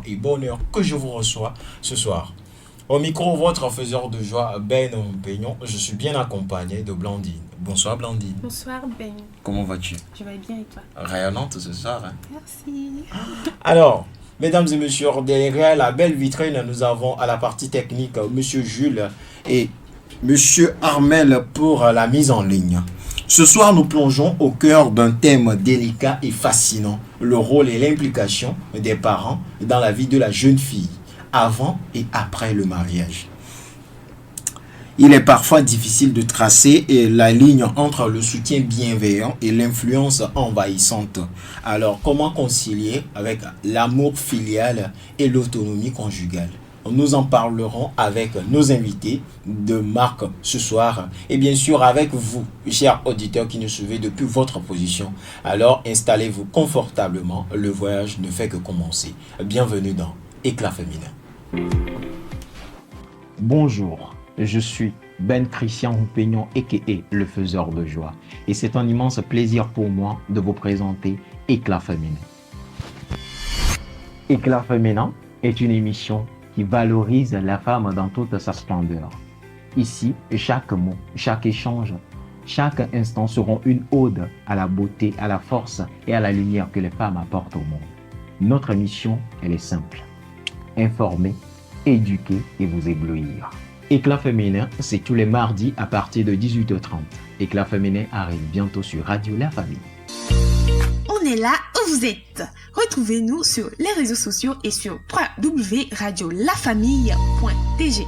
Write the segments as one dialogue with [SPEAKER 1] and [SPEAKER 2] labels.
[SPEAKER 1] et bonheur que je vous reçois ce soir. Au micro, votre faiseur de joie, Ben Peignon, je suis bien accompagné de Blandine. Bonsoir Blandine.
[SPEAKER 2] Bonsoir Ben.
[SPEAKER 1] Comment vas-tu?
[SPEAKER 2] Je vais bien et toi?
[SPEAKER 1] Rayonnante ce soir. Hein?
[SPEAKER 2] Merci.
[SPEAKER 1] Alors, mesdames et messieurs, derrière la belle vitrine, nous avons à la partie technique Monsieur Jules et Monsieur Armel pour la mise en ligne. Ce soir, nous plongeons au cœur d'un thème délicat et fascinant, le rôle et l'implication des parents dans la vie de la jeune fille, avant et après le mariage. Il est parfois difficile de tracer la ligne entre le soutien bienveillant et l'influence envahissante. Alors, comment concilier avec l'amour filial et l'autonomie conjugale? Nous en parlerons avec nos invités de marque ce soir et bien sûr avec vous, chers auditeurs qui nous suivez depuis votre position. Alors, installez-vous confortablement, le voyage ne fait que commencer. Bienvenue dans Éclat féminin.
[SPEAKER 3] Bonjour, je suis Ben Christian Peignon, a.k.a. le faiseur de joie. Et c'est un immense plaisir pour moi de vous présenter Éclat féminin. Éclat féminin est une émission qui valorise la femme dans toute sa splendeur. Ici, chaque mot, chaque échange, chaque instant seront une ode à la beauté, à la force et à la lumière que les femmes apportent au monde. Notre mission, elle est simple. Informer, éduquer et vous éblouir. Éclat féminin, c'est tous les mardis à partir de 18h30. Éclat féminin arrive bientôt sur Radio La Famille.
[SPEAKER 2] On est là où vous êtes. Retrouvez-nous sur les réseaux sociaux et sur www.radiolafamille.tg.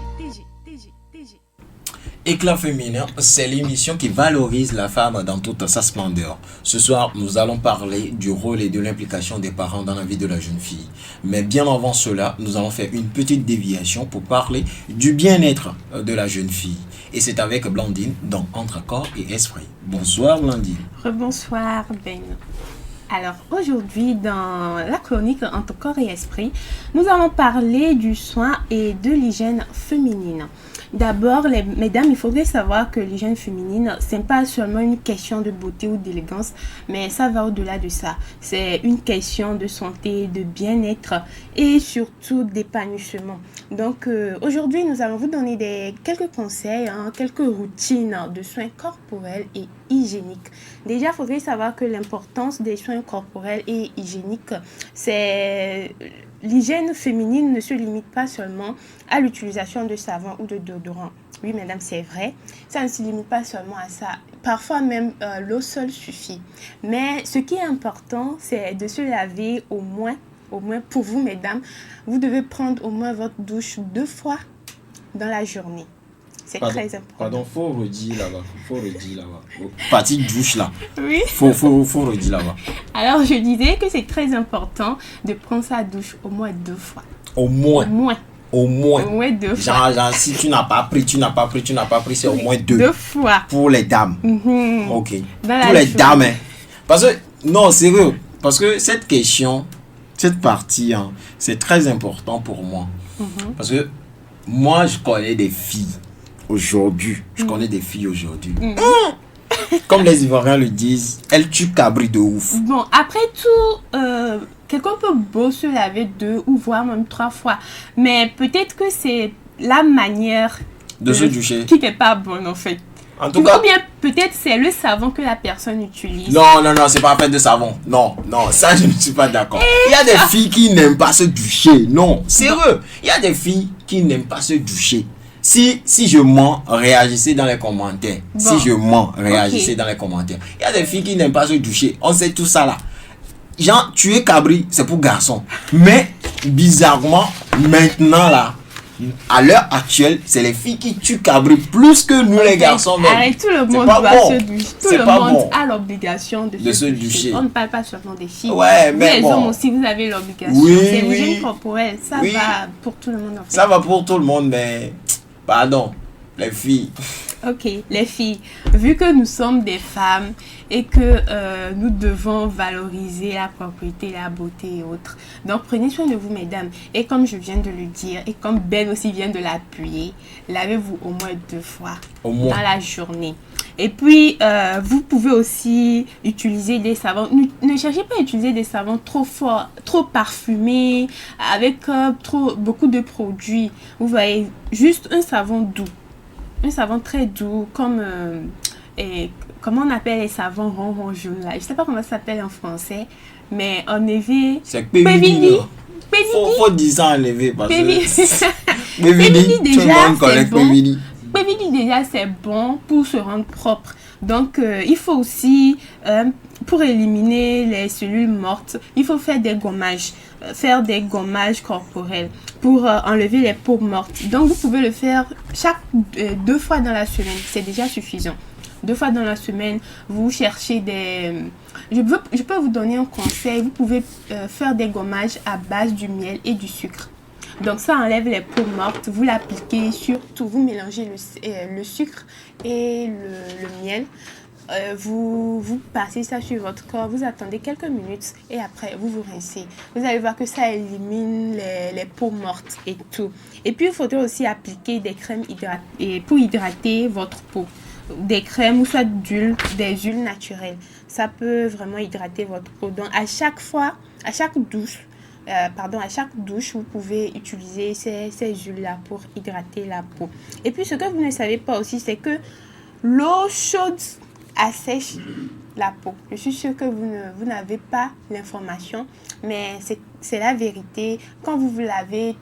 [SPEAKER 1] Éclat féminin, c'est l'émission qui valorise la femme dans toute sa splendeur. Ce soir, nous allons parler du rôle et de l'implication des parents dans la vie de la jeune fille. Mais bien avant cela, nous allons faire une petite déviation pour parler du bien-être de la jeune fille. Et c'est avec Blandine dans Entre corps et esprit. Bonsoir Blandine.
[SPEAKER 2] Rebonsoir Ben. Alors aujourd'hui, dans la chronique Entre corps et esprit, nous allons parler du soin et de l'hygiène féminine. D'abord, mesdames, il faudrait savoir que l'hygiène féminine, ce n'est pas seulement une question de beauté ou d'élégance, mais ça va au-delà de ça. C'est une question de santé, de bien-être et surtout d'épanouissement. Donc, aujourd'hui, nous allons vous donner quelques conseils, quelques routines de soins corporels et hygiéniques. Déjà, il faudrait savoir que l'importance des soins corporels et hygiéniques, c'est... L'hygiène féminine ne se limite pas seulement à l'utilisation de savon ou de déodorant. Oui, mesdames, c'est vrai. Ça ne se limite pas seulement à ça. Parfois même, l'eau seule suffit. Mais ce qui est important, c'est de se laver au moins pour vous, mesdames, vous devez prendre au moins votre douche 2 fois dans la journée. C'est très important.
[SPEAKER 1] Pardon, faut redire là-bas. Partie douche là.
[SPEAKER 2] Oui.
[SPEAKER 1] Faut redire là-bas.
[SPEAKER 2] Alors, je disais que c'est très important de prendre sa douche au moins 2 fois.
[SPEAKER 1] Au moins
[SPEAKER 2] 2 fois.
[SPEAKER 1] Genre, si tu n'as pas pris, c'est au moins 2.
[SPEAKER 2] 2 fois.
[SPEAKER 1] Pour les dames.
[SPEAKER 2] Mm-hmm.
[SPEAKER 1] Ok.
[SPEAKER 2] Dans
[SPEAKER 1] pour les dames, hein. Parce que, non, sérieux. Parce que cette question, cette partie, hein, c'est très important pour moi.
[SPEAKER 2] Mm-hmm.
[SPEAKER 1] Parce que moi, je connais des filles aujourd'hui. Comme les Ivoiriens le disent, elles tuent cabri de ouf.
[SPEAKER 2] Bon, après tout, quelqu'un peut beau se laver 2 ou voire même 3 fois. Mais peut-être que c'est la manière
[SPEAKER 1] de se doucher
[SPEAKER 2] qui n'est pas bonne en fait.
[SPEAKER 1] En tout cas,
[SPEAKER 2] ou bien peut-être c'est le savon que la personne utilise.
[SPEAKER 1] Non, c'est pas fait de savon. Non, ça je ne suis pas d'accord. Il y a des filles qui n'aiment pas se doucher. Non, sérieux. Il y a des filles qui n'aiment pas se doucher. Si je mens, réagissez dans les commentaires. Bon. Si je mens, réagissez dans les commentaires. Il y a des filles qui n'aiment pas se doucher. On sait tout ça là. Genre, tuer cabri, c'est pour garçons. Mais, bizarrement, maintenant là, à l'heure actuelle, c'est les filles qui tuent cabri plus que nous les garçons. Même.
[SPEAKER 2] Arrête, tout le monde doit se doucher. Tout le monde a l'obligation de se doucher. On ne parle pas seulement des filles.
[SPEAKER 1] Ouais, mais
[SPEAKER 2] les hommes aussi, vous avez l'obligation. C'est l'hygiène corporelle. Ça va pour tout le monde en fait.
[SPEAKER 1] Ça va pour tout le monde, mais... Pardon, les filles.
[SPEAKER 2] Ok, les filles, vu que nous sommes des femmes et que nous devons valoriser la propreté, la beauté et autres, donc prenez soin de vous, mesdames. Et comme je viens de le dire, et comme Ben aussi vient de l'appuyer, lavez-vous au moins 2 fois dans la journée. Et puis, vous pouvez aussi utiliser des savons. Ne cherchez pas à utiliser des savons trop forts, trop parfumés, avec beaucoup de produits. Vous voyez, juste un savon doux. Un savon très doux, comme... comment on appelle les savons ronds jaunes là? Je ne sais pas comment ça s'appelle en français, mais en évier...
[SPEAKER 1] C'est Pévini. Faut dire ça en évier parce que... Pévini,
[SPEAKER 2] déjà, c'est bon. Pévini, déjà, c'est bon pour se rendre propre. Donc, il faut aussi, pour éliminer les cellules mortes, il faut faire des gommages corporels pour enlever les peaux mortes. Donc, vous pouvez le faire 2 fois dans la semaine. C'est déjà suffisant. 2 fois dans la semaine, vous cherchez des... Je peux vous donner un conseil. Vous pouvez faire des gommages à base du miel et du sucre. Donc, ça enlève les peaux mortes. Vous l'appliquez sur tout. Vous mélangez le sucre et le miel. Vous passez ça sur votre corps. Vous attendez quelques minutes et après, vous vous rincez. Vous allez voir que ça élimine les peaux mortes et tout. Et puis, il faudrait aussi appliquer des crèmes pour hydrater votre peau. Des crèmes ou soit des huiles naturelles. Ça peut vraiment hydrater votre peau. Donc, à chaque douche, vous pouvez utiliser ces huiles-là pour hydrater la peau. Et puis, ce que vous ne savez pas aussi, c'est que l'eau chaude assèche la peau. Je suis sûre que vous n'avez pas l'information, mais c'est la vérité. Quand vous lavez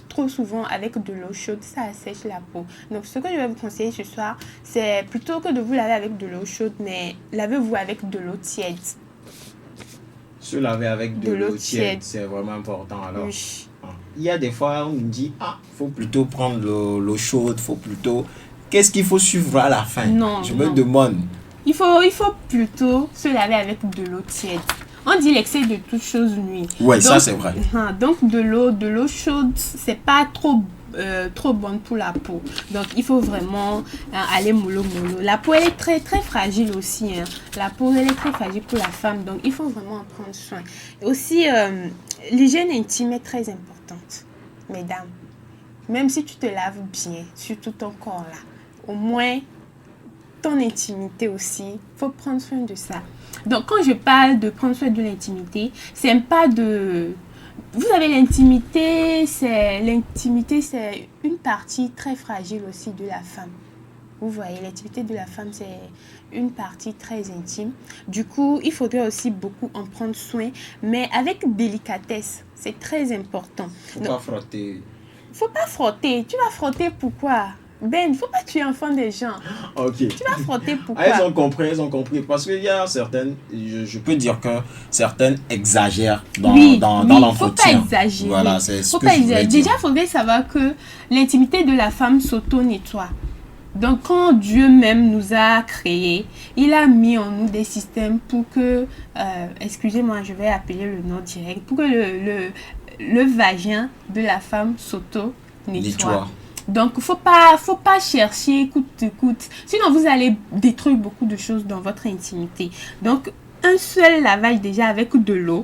[SPEAKER 2] trop souvent avec de l'eau chaude, ça assèche la peau. Donc, ce que je vais vous conseiller ce soir, c'est plutôt que de vous laver avec de l'eau chaude, mais lavez-vous avec de l'eau tiède.
[SPEAKER 1] Se laver avec de l'eau tiède, c'est vraiment important. Alors, oui. Il y a des fois où on me dit, faut plutôt prendre l'eau chaude, qu'est-ce qu'il faut suivre à la fin? Je me demande.
[SPEAKER 2] Il faut plutôt se laver avec de l'eau tiède. On dit l'excès de toute chose nuit.
[SPEAKER 1] Oui, ça c'est vrai.
[SPEAKER 2] Donc, de l'eau chaude, c'est pas trop bonne pour la peau. Donc, il faut vraiment aller mollo. La peau, elle est très, très fragile aussi. La peau, elle est très fragile pour la femme. Donc, il faut vraiment en prendre soin. Aussi, l'hygiène intime est très importante. Mesdames, même si tu te laves bien, sur tout ton corps là, au moins, ton intimité aussi, il faut prendre soin de ça. Donc, quand je parle de prendre soin de l'intimité, c'est pas de... Vous savez, l'intimité, c'est une partie très fragile aussi de la femme. Vous voyez, l'intimité de la femme, c'est une partie très intime. Du coup, il faudrait aussi beaucoup en prendre soin, mais avec délicatesse. C'est très important.
[SPEAKER 1] Pas frotter.
[SPEAKER 2] Faut pas frotter. Tu vas frotter pourquoi? Ben, il ne faut pas tuer enfant des gens.
[SPEAKER 1] Ok.
[SPEAKER 2] Tu vas frotter pourquoi?
[SPEAKER 1] Elles ont compris. Parce qu'il y a certaines, je peux dire que certaines exagèrent dans l'entretien.
[SPEAKER 2] Faut pas exagérer.
[SPEAKER 1] Voilà, c'est ce
[SPEAKER 2] faut
[SPEAKER 1] que
[SPEAKER 2] pas
[SPEAKER 1] je voulais dire.
[SPEAKER 2] Déjà, il faudrait savoir que l'intimité de la femme s'auto-nettoie. Donc, quand Dieu même nous a créés, il a mis en nous des systèmes pour que, excusez-moi, je vais appeler le nom direct, pour que le vagin de la femme s'auto-nettoie. Donc, faut pas chercher coûte que coûte. Sinon, vous allez détruire beaucoup de choses dans votre intimité. Donc, un seul lavage déjà avec de l'eau,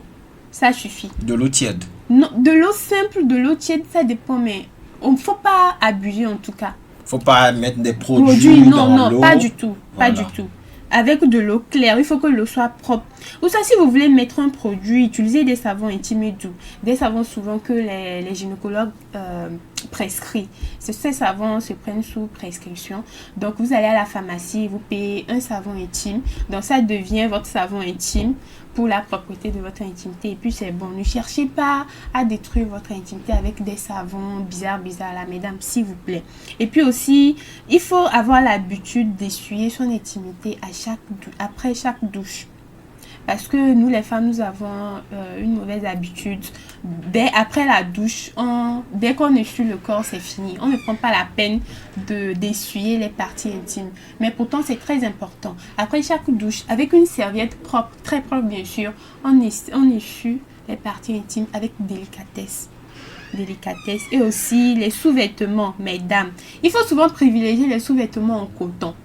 [SPEAKER 2] ça suffit.
[SPEAKER 1] De l'eau tiède?
[SPEAKER 2] Non, de l'eau simple, de l'eau tiède, ça dépend, mais il ne faut pas abuser en tout cas.
[SPEAKER 1] Faut pas mettre des produits dans l'eau.
[SPEAKER 2] Non, pas du tout. Pas du tout. Avec de l'eau claire, il faut que l'eau soit propre. Ou ça, si vous voulez mettre un produit, utilisez des savons intimes et doux. Des savons souvent que les gynécologues prescrivent. Ces savons se prennent sous prescription. Donc, vous allez à la pharmacie, vous payez un savon intime. Donc, ça devient votre savon intime pour la propreté de votre intimité. Et puis, c'est bon. Ne cherchez pas à détruire votre intimité avec des savons bizarres là, mesdames, s'il vous plaît. Et puis aussi, il faut avoir l'habitude d'essuyer son intimité après chaque douche. Parce que nous, les femmes, nous avons une mauvaise habitude. Après la douche, dès qu'on essuie le corps, c'est fini. On ne prend pas la peine d'essuyer les parties intimes. Mais pourtant, c'est très important. Après chaque douche, avec une serviette propre, très propre bien sûr, on essuie les parties intimes avec délicatesse. Et aussi les sous-vêtements, mesdames. Il faut souvent privilégier les sous-vêtements en coton.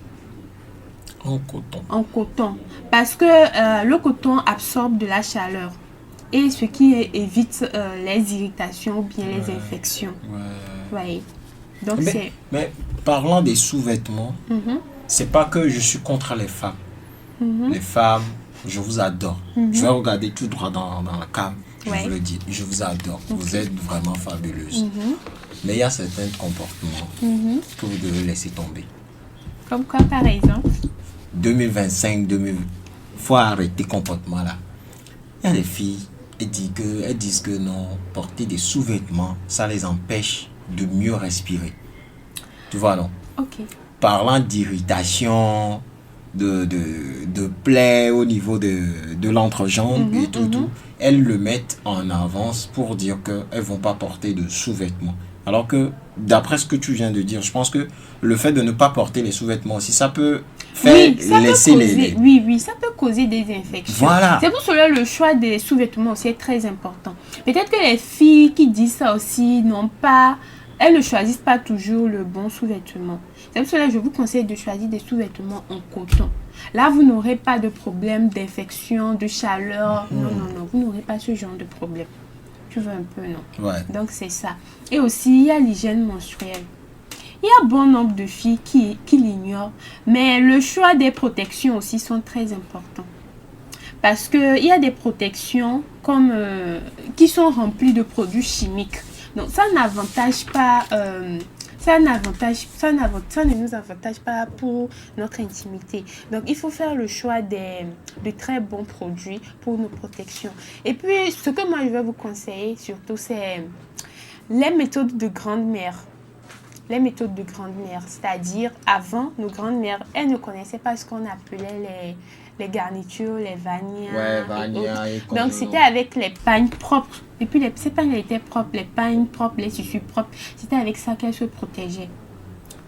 [SPEAKER 2] En coton. Parce que le coton absorbe de la chaleur. Et ce qui évite les irritations ou bien les infections. Ouais. Donc
[SPEAKER 1] mais parlant des sous-vêtements, c'est pas que je suis contre les femmes. Les femmes, je vous adore. Je vais regarder tout droit dans la cam. Je vous le dis, je vous adore. Vous êtes vraiment fabuleuse. Mais il y a certains comportements que vous devez laisser tomber.
[SPEAKER 2] Comme quoi, par exemple?
[SPEAKER 1] 2025, faut arrêter ce comportement-là. Il y a des filles, elles disent que non, porter des sous-vêtements, ça les empêche de mieux respirer. Tu vois, non?
[SPEAKER 2] Ok.
[SPEAKER 1] Parlant d'irritation, de plaies au niveau de l'entrejambe et tout, elles le mettent en avance pour dire qu'elles ne vont pas porter de sous-vêtements. Alors que, d'après ce que tu viens de dire, je pense que le fait de ne pas porter les sous-vêtements aussi, ça peut faire laisser les...
[SPEAKER 2] Oui, ça peut causer des infections.
[SPEAKER 1] Voilà.
[SPEAKER 2] C'est pour cela que le choix des sous-vêtements aussi est très important. Peut-être que les filles qui disent ça aussi elles ne choisissent pas toujours le bon sous-vêtement. C'est pour cela que je vous conseille de choisir des sous-vêtements en coton. Là, vous n'aurez pas de problème d'infection, de chaleur. Non, vous n'aurez pas ce genre de problème. Tu veux un peu, non?
[SPEAKER 1] Ouais.
[SPEAKER 2] Donc, c'est ça. Et aussi, il y a l'hygiène menstruelle. Il y a bon nombre de filles qui l'ignorent. Mais le choix des protections aussi sont très importants. Parce qu'il y a des protections qui sont remplies de produits chimiques. Donc, ça n'avantage pas... ça ne nous avantage pas pour notre intimité. Donc, il faut faire le choix de très bons produits pour nos protections. Et puis, ce que moi, je vais vous conseiller surtout, c'est les méthodes de grand-mère. Les méthodes de grand-mère, c'est-à-dire, avant, nos grandes-mères, elles ne connaissaient pas ce qu'on appelait les garnitures, les vanillas.
[SPEAKER 1] Ouais, vanillas.
[SPEAKER 2] Donc, c'était avec les pagnes propres. Et puis, ces pagnes étaient propres, les pagnes propres, les tissus propres. C'était avec ça qu'elles se protégeaient.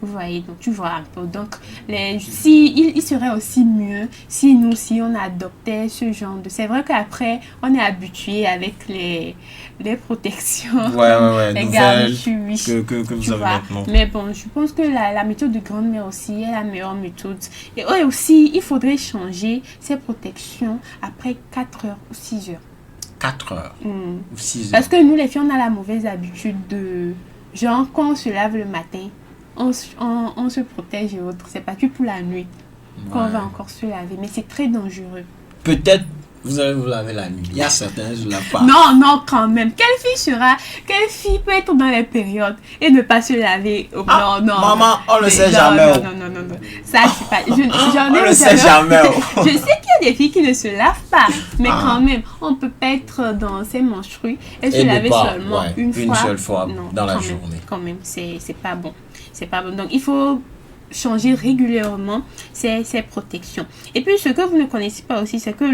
[SPEAKER 2] Vous voyez, donc tu vois un peu. Donc, il serait aussi mieux si nous, on adoptait ce genre de... C'est vrai qu'après, on est habitué avec les protections, les garnitures,
[SPEAKER 1] que vous avez maintenant.
[SPEAKER 2] Mais bon, je pense que la méthode de grand-mère aussi est la meilleure méthode. Et aussi, il faudrait changer ces protections après 4 heures ou 6 heures.
[SPEAKER 1] 4 heures ou 6 heures.
[SPEAKER 2] Parce que nous, les filles, on a la mauvaise habitude de... Genre, quand on se lave le matin, on se protège et autres. C'est pas que pour la nuit qu'on va encore se laver. Mais c'est très dangereux.
[SPEAKER 1] Peut-être vous allez vous laver la nuit. Il y a certains, je ne lave pas.
[SPEAKER 2] Non, quand même. Quelle fille peut être dans les périodes et ne pas se laver? Non.
[SPEAKER 1] Maman, on le sait jamais.
[SPEAKER 2] Non. Ça, c'est pas... J'en ai
[SPEAKER 1] on le sait jamais.
[SPEAKER 2] Je sais qu'il y a des filles qui ne se lavent pas. Mais quand même, on peut pas être dans ses menstrues et se laver seulement une
[SPEAKER 1] seule fois dans la journée.
[SPEAKER 2] Quand même, c'est pas bon. C'est pas bon. Donc, il faut changer régulièrement ces protections. Et puis, ce que vous ne connaissez pas aussi, c'est que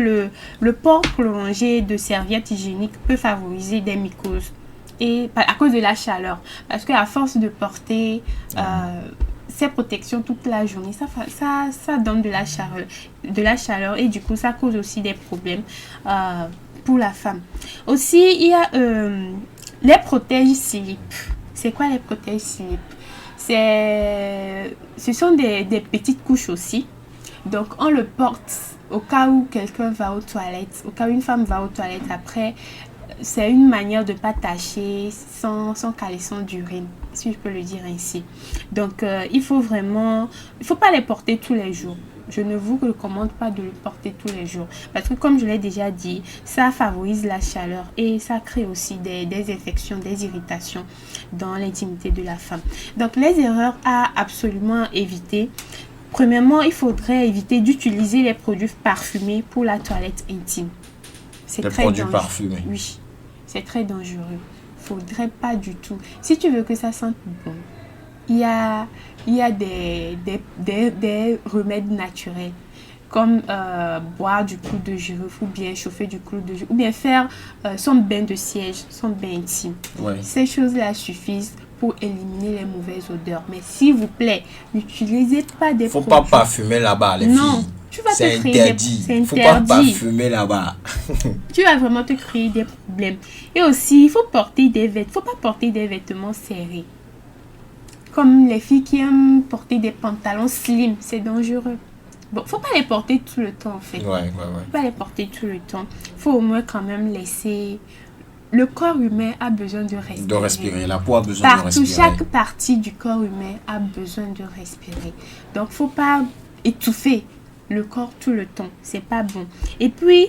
[SPEAKER 2] le port prolongé de serviettes hygiéniques peut favoriser des mycoses. Et à cause de la chaleur. Parce qu'à force de porter ces protections toute la journée, ça donne de la chaleur. Et du coup, ça cause aussi des problèmes pour la femme. Aussi, il y a les protèges slip. C'est quoi les protèges slip? Ce sont des petites couches aussi. Donc, on le porte au cas où quelqu'un va aux toilettes, au cas où une femme va aux toilettes après. C'est une manière de ne pas tâcher sans caleçon d'urine, si je peux le dire ainsi. Donc, il faut pas les porter tous les jours. Je ne vous recommande pas de le porter tous les jours. Parce que comme je l'ai déjà dit, ça favorise la chaleur et ça crée aussi des infections, des irritations dans l'intimité de la femme. Donc, les erreurs à absolument éviter. Premièrement, il faudrait éviter d'utiliser les produits parfumés pour la toilette intime. C'est très dangereux.
[SPEAKER 1] Parfumés.
[SPEAKER 2] Oui, c'est très dangereux. Il ne faudrait pas du tout. Si tu veux que ça sente bon, il y a des remèdes naturels comme boire du clou de girofle ou bien chauffer du clou de girofle ou bien faire son bain de siège, son bain intime.
[SPEAKER 1] Ouais.
[SPEAKER 2] Ces choses-là suffisent pour éliminer les mauvaises odeurs. Mais s'il vous plaît, n'utilisez pas des produits.
[SPEAKER 1] Faut pas parfumer là-bas, les filles.
[SPEAKER 2] Tu vas
[SPEAKER 1] c'est
[SPEAKER 2] te créer
[SPEAKER 1] interdit. Il ne faut pas parfumer là-bas.
[SPEAKER 2] Tu vas vraiment te créer des problèmes. Et aussi, il faut porter faut pas porter des vêtements serrés. Comme les filles qui aiment porter des pantalons slim, c'est dangereux. Bon, faut pas les porter tout le temps en fait.
[SPEAKER 1] Ouais.
[SPEAKER 2] Faut pas les porter tout le temps. Faut au moins quand même laisser le corps humain a besoin de respirer.
[SPEAKER 1] De respirer. La peau a besoin de
[SPEAKER 2] Partout,
[SPEAKER 1] respirer.
[SPEAKER 2] chaque partie du corps humain a besoin de respirer. Donc, faut pas étouffer le corps tout le temps. C'est pas bon. Et puis,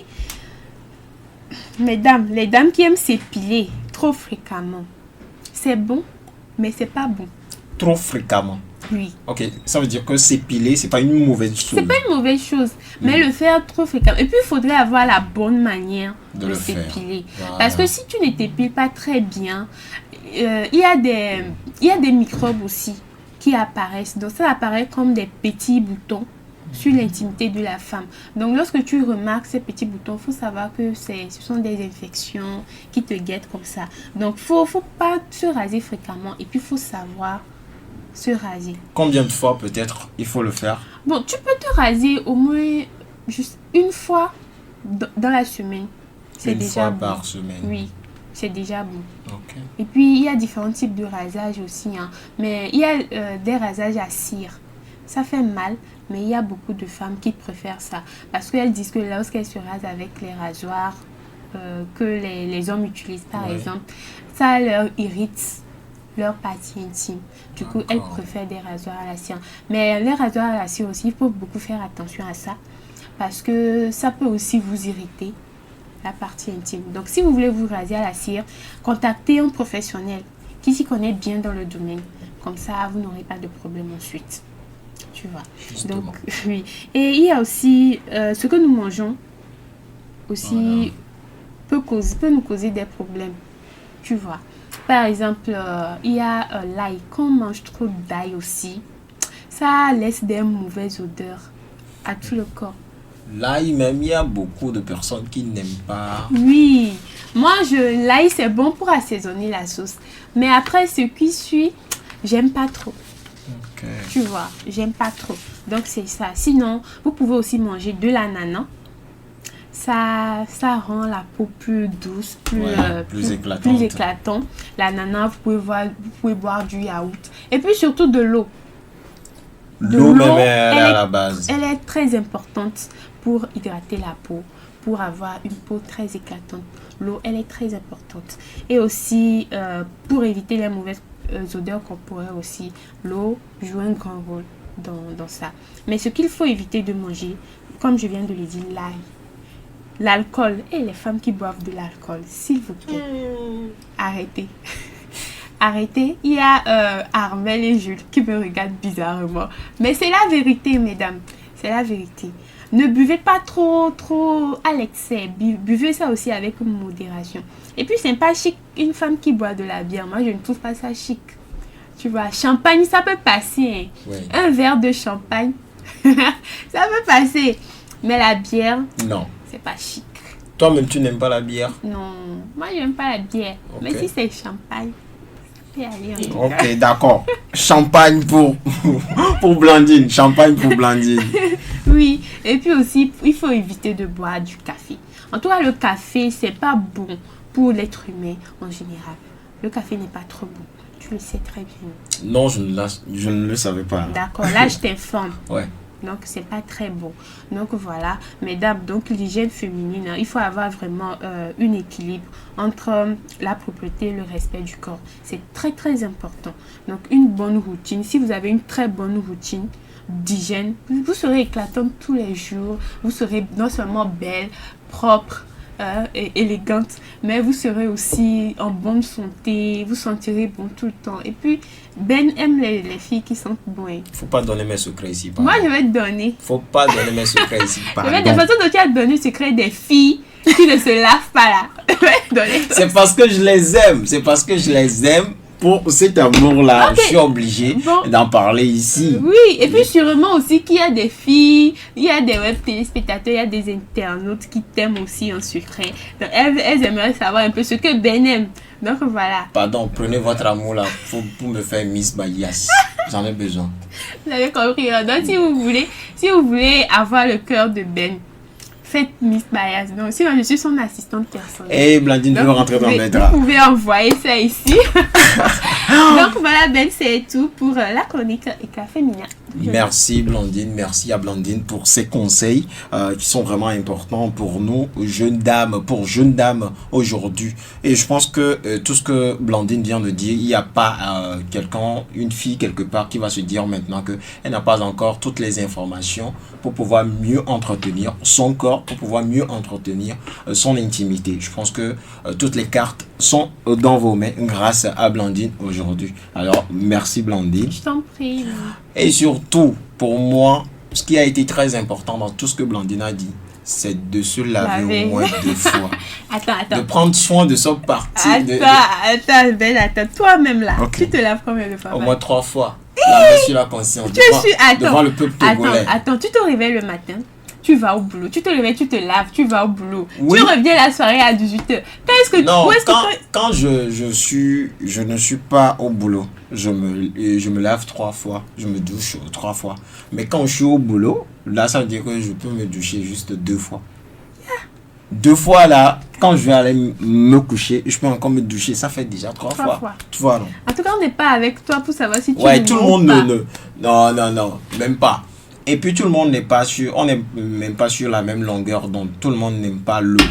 [SPEAKER 2] mesdames, les dames qui aiment s'épiler trop fréquemment, c'est bon, mais c'est pas bon.
[SPEAKER 1] Trop fréquemment.
[SPEAKER 2] Oui.
[SPEAKER 1] Ok, ça veut dire que s'épiler, c'est pas une mauvaise chose.
[SPEAKER 2] C'est pas une mauvaise chose, mais le faire trop fréquemment. Et puis, il faudrait avoir la bonne manière de
[SPEAKER 1] le faire.
[SPEAKER 2] s'épiler.
[SPEAKER 1] Voilà.
[SPEAKER 2] Parce que si tu ne t'épiles pas très bien, il y a des microbes aussi qui apparaissent. Donc, ça apparaît comme des petits boutons sur l'intimité de la femme. Donc, lorsque tu remarques ces petits boutons, il faut savoir que ce sont des infections qui te guettent comme ça. Donc, faut pas se raser fréquemment. Et puis, il faut savoir se raser.
[SPEAKER 1] Combien de fois peut-être il faut le faire?
[SPEAKER 2] Bon, tu peux te raser au moins juste une fois dans la semaine. C'est
[SPEAKER 1] Une
[SPEAKER 2] déjà
[SPEAKER 1] fois
[SPEAKER 2] bon.
[SPEAKER 1] par semaine.
[SPEAKER 2] Oui, c'est déjà bon.
[SPEAKER 1] Ok.
[SPEAKER 2] Et puis, il y a différents types de rasage aussi. Hein. Mais il y a des rasages à cire. Ça fait mal, mais il y a beaucoup de femmes qui préfèrent ça. Parce qu'elles disent que lorsqu'elles se rasent avec les rasoirs que les hommes utilisent, par
[SPEAKER 1] Ouais.
[SPEAKER 2] exemple, ça leur irrite leur partie intime. Du coup, elles
[SPEAKER 1] D'accord.
[SPEAKER 2] préfèrent des rasoirs à la cire. Mais les rasoirs à la cire aussi, il faut beaucoup faire attention à ça. Parce que ça peut aussi vous irriter la partie intime. Donc, si vous voulez vous raser à la cire, contactez un professionnel qui s'y connaît bien dans le domaine. Comme ça, vous n'aurez pas de problème ensuite. Tu vois.
[SPEAKER 1] Justement.
[SPEAKER 2] Donc, oui. Et il y a aussi ce que nous mangeons aussi peut nous causer des problèmes. Tu vois. Par exemple, il y a l'ail. Quand on mange trop d'ail aussi, ça laisse des mauvaises odeurs à tout le corps.
[SPEAKER 1] L'ail même, il y a beaucoup de personnes qui n'aiment pas.
[SPEAKER 2] Oui, moi, l'ail, c'est bon pour assaisonner la sauce. Mais après, ce qui suit, j'aime pas trop.
[SPEAKER 1] Ok.
[SPEAKER 2] Tu vois, j'aime pas trop. Donc, c'est ça. Sinon, vous pouvez aussi manger de l'ananas. Ça rend la peau plus douce,
[SPEAKER 1] plus éclatante.
[SPEAKER 2] plus éclatant. L'ananas, vous pouvez boire du yaourt. Et puis surtout de l'eau.
[SPEAKER 1] L'eau même elle est
[SPEAKER 2] elle
[SPEAKER 1] à
[SPEAKER 2] est-
[SPEAKER 1] la base.
[SPEAKER 2] Elle est très importante pour hydrater la peau, pour avoir une peau très éclatante. L'eau, elle est très importante. Et aussi, pour éviter les mauvaises odeurs corporelles aussi, l'eau joue un grand rôle dans ça. Mais ce qu'il faut éviter de manger, comme je viens de le dire, l'ail. L'alcool, et les femmes qui boivent de l'alcool, s'il vous plaît, arrêtez. Arrêtez. Il y a Armel et Jules qui me regardent bizarrement. Mais c'est la vérité, mesdames. C'est la vérité. Ne buvez pas trop à l'excès. Buvez ça aussi avec modération. Et puis, c'est pas chic une femme qui boit de la bière. Moi, je ne trouve pas ça chic. Tu vois, champagne, ça peut passer. Hein.
[SPEAKER 1] Oui.
[SPEAKER 2] Un verre de champagne, ça peut passer. Mais la bière,
[SPEAKER 1] Non.
[SPEAKER 2] c'est pas chic.
[SPEAKER 1] Toi-même, tu n'aimes pas la bière?
[SPEAKER 2] Non, moi, j'aime pas la bière.
[SPEAKER 1] Ok.
[SPEAKER 2] Mais si c'est champagne, ça peut aller en tout cas.
[SPEAKER 1] Ok, d'accord. Champagne pour Blandine. Champagne pour Blandine.
[SPEAKER 2] Oui, et puis aussi, il faut éviter de boire du café. En tout cas, le café, c'est pas bon pour l'être humain en général. Le café n'est pas trop bon. Tu le sais très bien.
[SPEAKER 1] Non, je ne le savais pas.
[SPEAKER 2] D'accord, là, je t'informe.
[SPEAKER 1] Ouais.
[SPEAKER 2] Donc, c'est pas très bon. Donc, voilà, mesdames, donc l'hygiène féminine, hein, il faut avoir vraiment un équilibre entre la propreté et le respect du corps. C'est très, très important. Donc, une bonne routine. Si vous avez une très bonne routine d'hygiène, vous serez éclatante tous les jours. Vous serez non seulement belle, propre, et élégante, mais vous serez aussi en bonne santé, vous sentirez bon tout le temps. Et puis, Ben aime les filles qui sentent bon. Hein.
[SPEAKER 1] Faut pas donner mes secrets ici.
[SPEAKER 2] Moi, je vais te donner.
[SPEAKER 1] Faut pas donner mes secrets ici.
[SPEAKER 2] Je
[SPEAKER 1] Pardon.
[SPEAKER 2] vais de façon dont tu as donné le secret des filles qui ne se lavent pas là. Je vais te donner.
[SPEAKER 1] C'est parce que je les aime. C'est parce que je les aime. Pour cet amour-là,
[SPEAKER 2] Ok.
[SPEAKER 1] je suis obligé
[SPEAKER 2] Bon.
[SPEAKER 1] d'en parler ici.
[SPEAKER 2] Oui, et puis sûrement aussi qu'il y a des filles, il y a des web téléspectateurs, il y a des internautes qui t'aiment aussi en secret. Donc elles aimeraient savoir un peu ce que Ben aime. Donc voilà,
[SPEAKER 1] Pardon, prenez votre amour là pour me faire Miss Bayas. J'en ai besoin.
[SPEAKER 2] vous avez compris. Hein? Donc si vous voulez avoir le cœur de Ben, faites Miss Bias. Donc sinon je suis son assistante personnelle.
[SPEAKER 1] Et Blandine
[SPEAKER 2] Donc,
[SPEAKER 1] veut rentrer dans mes
[SPEAKER 2] vous
[SPEAKER 1] draps.
[SPEAKER 2] pouvez envoyer ça ici. Donc voilà Ben, c'est tout pour la chronique Éclat féminin.
[SPEAKER 1] Merci Blandine, merci à Blandine pour ces conseils qui sont vraiment importants pour nous, jeunes dames, pour jeunes dames aujourd'hui. Et je pense que tout ce que Blandine vient de dire, il n'y a pas quelqu'un, une fille quelque part qui va se dire maintenant qu'elle n'a pas encore toutes les informations pour pouvoir mieux entretenir son corps, pour pouvoir mieux entretenir son intimité. Je pense que toutes les cartes sont dans vos mains grâce à Blandine aujourd'hui. Alors, merci Blandine.
[SPEAKER 2] Je t'en prie.
[SPEAKER 1] Et surtout, pour moi, ce qui a été très important dans tout ce que Blandine a dit, c'est de se laver au moins 2 fois.
[SPEAKER 2] Attends.
[SPEAKER 1] De prendre soin de son parti.
[SPEAKER 2] Attends, Ben, attends. Toi-même là,
[SPEAKER 1] Ok.
[SPEAKER 2] tu te laves combien de fois?
[SPEAKER 1] Au moins 3 fois. La main sur la conscience. Devant le peuple togolais.
[SPEAKER 2] Attends, tu te réveilles le matin, tu vas au boulot. Tu te réveilles, tu te laves, tu vas au boulot.
[SPEAKER 1] Oui.
[SPEAKER 2] Tu reviens la soirée à 18h.
[SPEAKER 1] Non, quand je ne suis pas au boulot, je me lave 3 fois, je me douche 3 fois. Mais quand je suis au boulot, là, ça veut dire que je peux me doucher juste 2 fois. 2 fois là, quand je vais aller me coucher, je peux encore me doucher, ça fait déjà 3 fois. Tu vois, non?
[SPEAKER 2] En tout cas, on n'est pas avec toi pour savoir si tu
[SPEAKER 1] Ouais,
[SPEAKER 2] mens
[SPEAKER 1] tout le
[SPEAKER 2] ou
[SPEAKER 1] monde
[SPEAKER 2] pas.
[SPEAKER 1] non, même pas. Et puis tout le monde n'est pas sûr, on n'est même pas sur la même longueur d'onde. Tout le monde n'aime pas l'eau.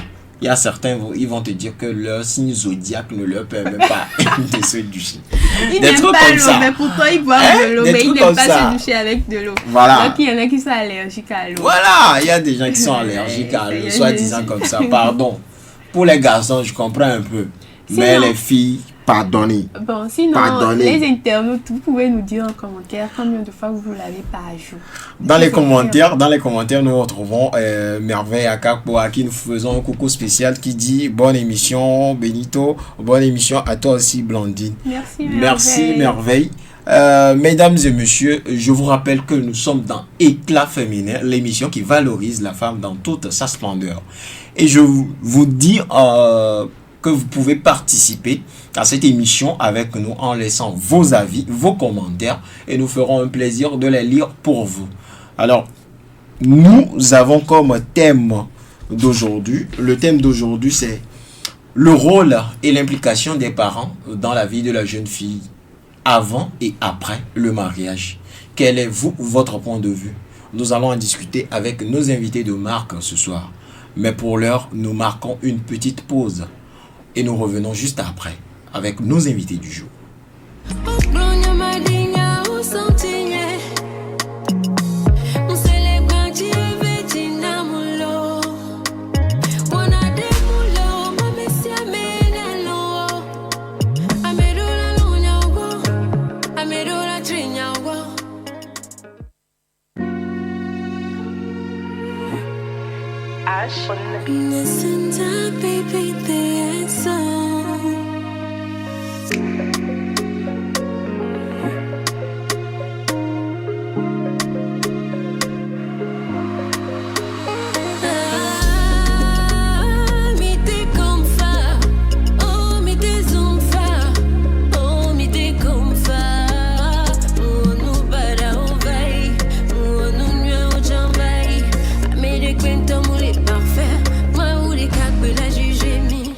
[SPEAKER 1] Il y a certains, ils vont te dire que leur signe zodiaque ne leur permet pas de se doucher.
[SPEAKER 2] Ils
[SPEAKER 1] Des
[SPEAKER 2] n'aiment
[SPEAKER 1] trucs
[SPEAKER 2] pas
[SPEAKER 1] comme
[SPEAKER 2] l'eau,
[SPEAKER 1] ça.
[SPEAKER 2] mais pourtant ils boivent
[SPEAKER 1] Hein?
[SPEAKER 2] de l'eau,
[SPEAKER 1] Des
[SPEAKER 2] mais ils
[SPEAKER 1] trucs
[SPEAKER 2] n'aiment
[SPEAKER 1] comme
[SPEAKER 2] pas
[SPEAKER 1] ça.
[SPEAKER 2] se doucher avec de l'eau.
[SPEAKER 1] Voilà.
[SPEAKER 2] Donc il y en a qui sont allergiques à l'eau.
[SPEAKER 1] Voilà, il y a des gens qui sont allergiques à l'eau, soi-disant comme ça. Pardon. Pour les garçons, je comprends un peu. Mais
[SPEAKER 2] Sinon-
[SPEAKER 1] les filles, pardonnez.
[SPEAKER 2] Bon, sinon,
[SPEAKER 1] Pardonnez.
[SPEAKER 2] les internautes, vous pouvez nous dire en commentaire combien de fois vous lavez par jour.
[SPEAKER 1] Dans les commentaires, nous retrouvons Merveille Akakbo à qui nous faisons un coucou spécial qui dit bonne émission Benito, bonne émission à toi aussi Blandine.
[SPEAKER 2] Merci
[SPEAKER 1] Merveille. Mesdames et messieurs, je vous rappelle que nous sommes dans Éclat féminin, l'émission qui valorise la femme dans toute sa splendeur. Et je vous dis que vous pouvez participer à cette émission avec nous en laissant vos avis, vos commentaires, et nous ferons un plaisir de les lire pour vous. Alors, nous avons comme thème d'aujourd'hui, le thème d'aujourd'hui c'est le rôle et l'implication des parents dans la vie de la jeune fille avant et après le mariage. Quel est votre point de vue? Nous allons en discuter avec nos invités de marque ce soir. Mais pour l'heure, nous marquons une petite pause et nous revenons juste après avec nos invités du jour.
[SPEAKER 4] Listen to baby, the answer. Parfait, moi ou les quatre, la juger, mais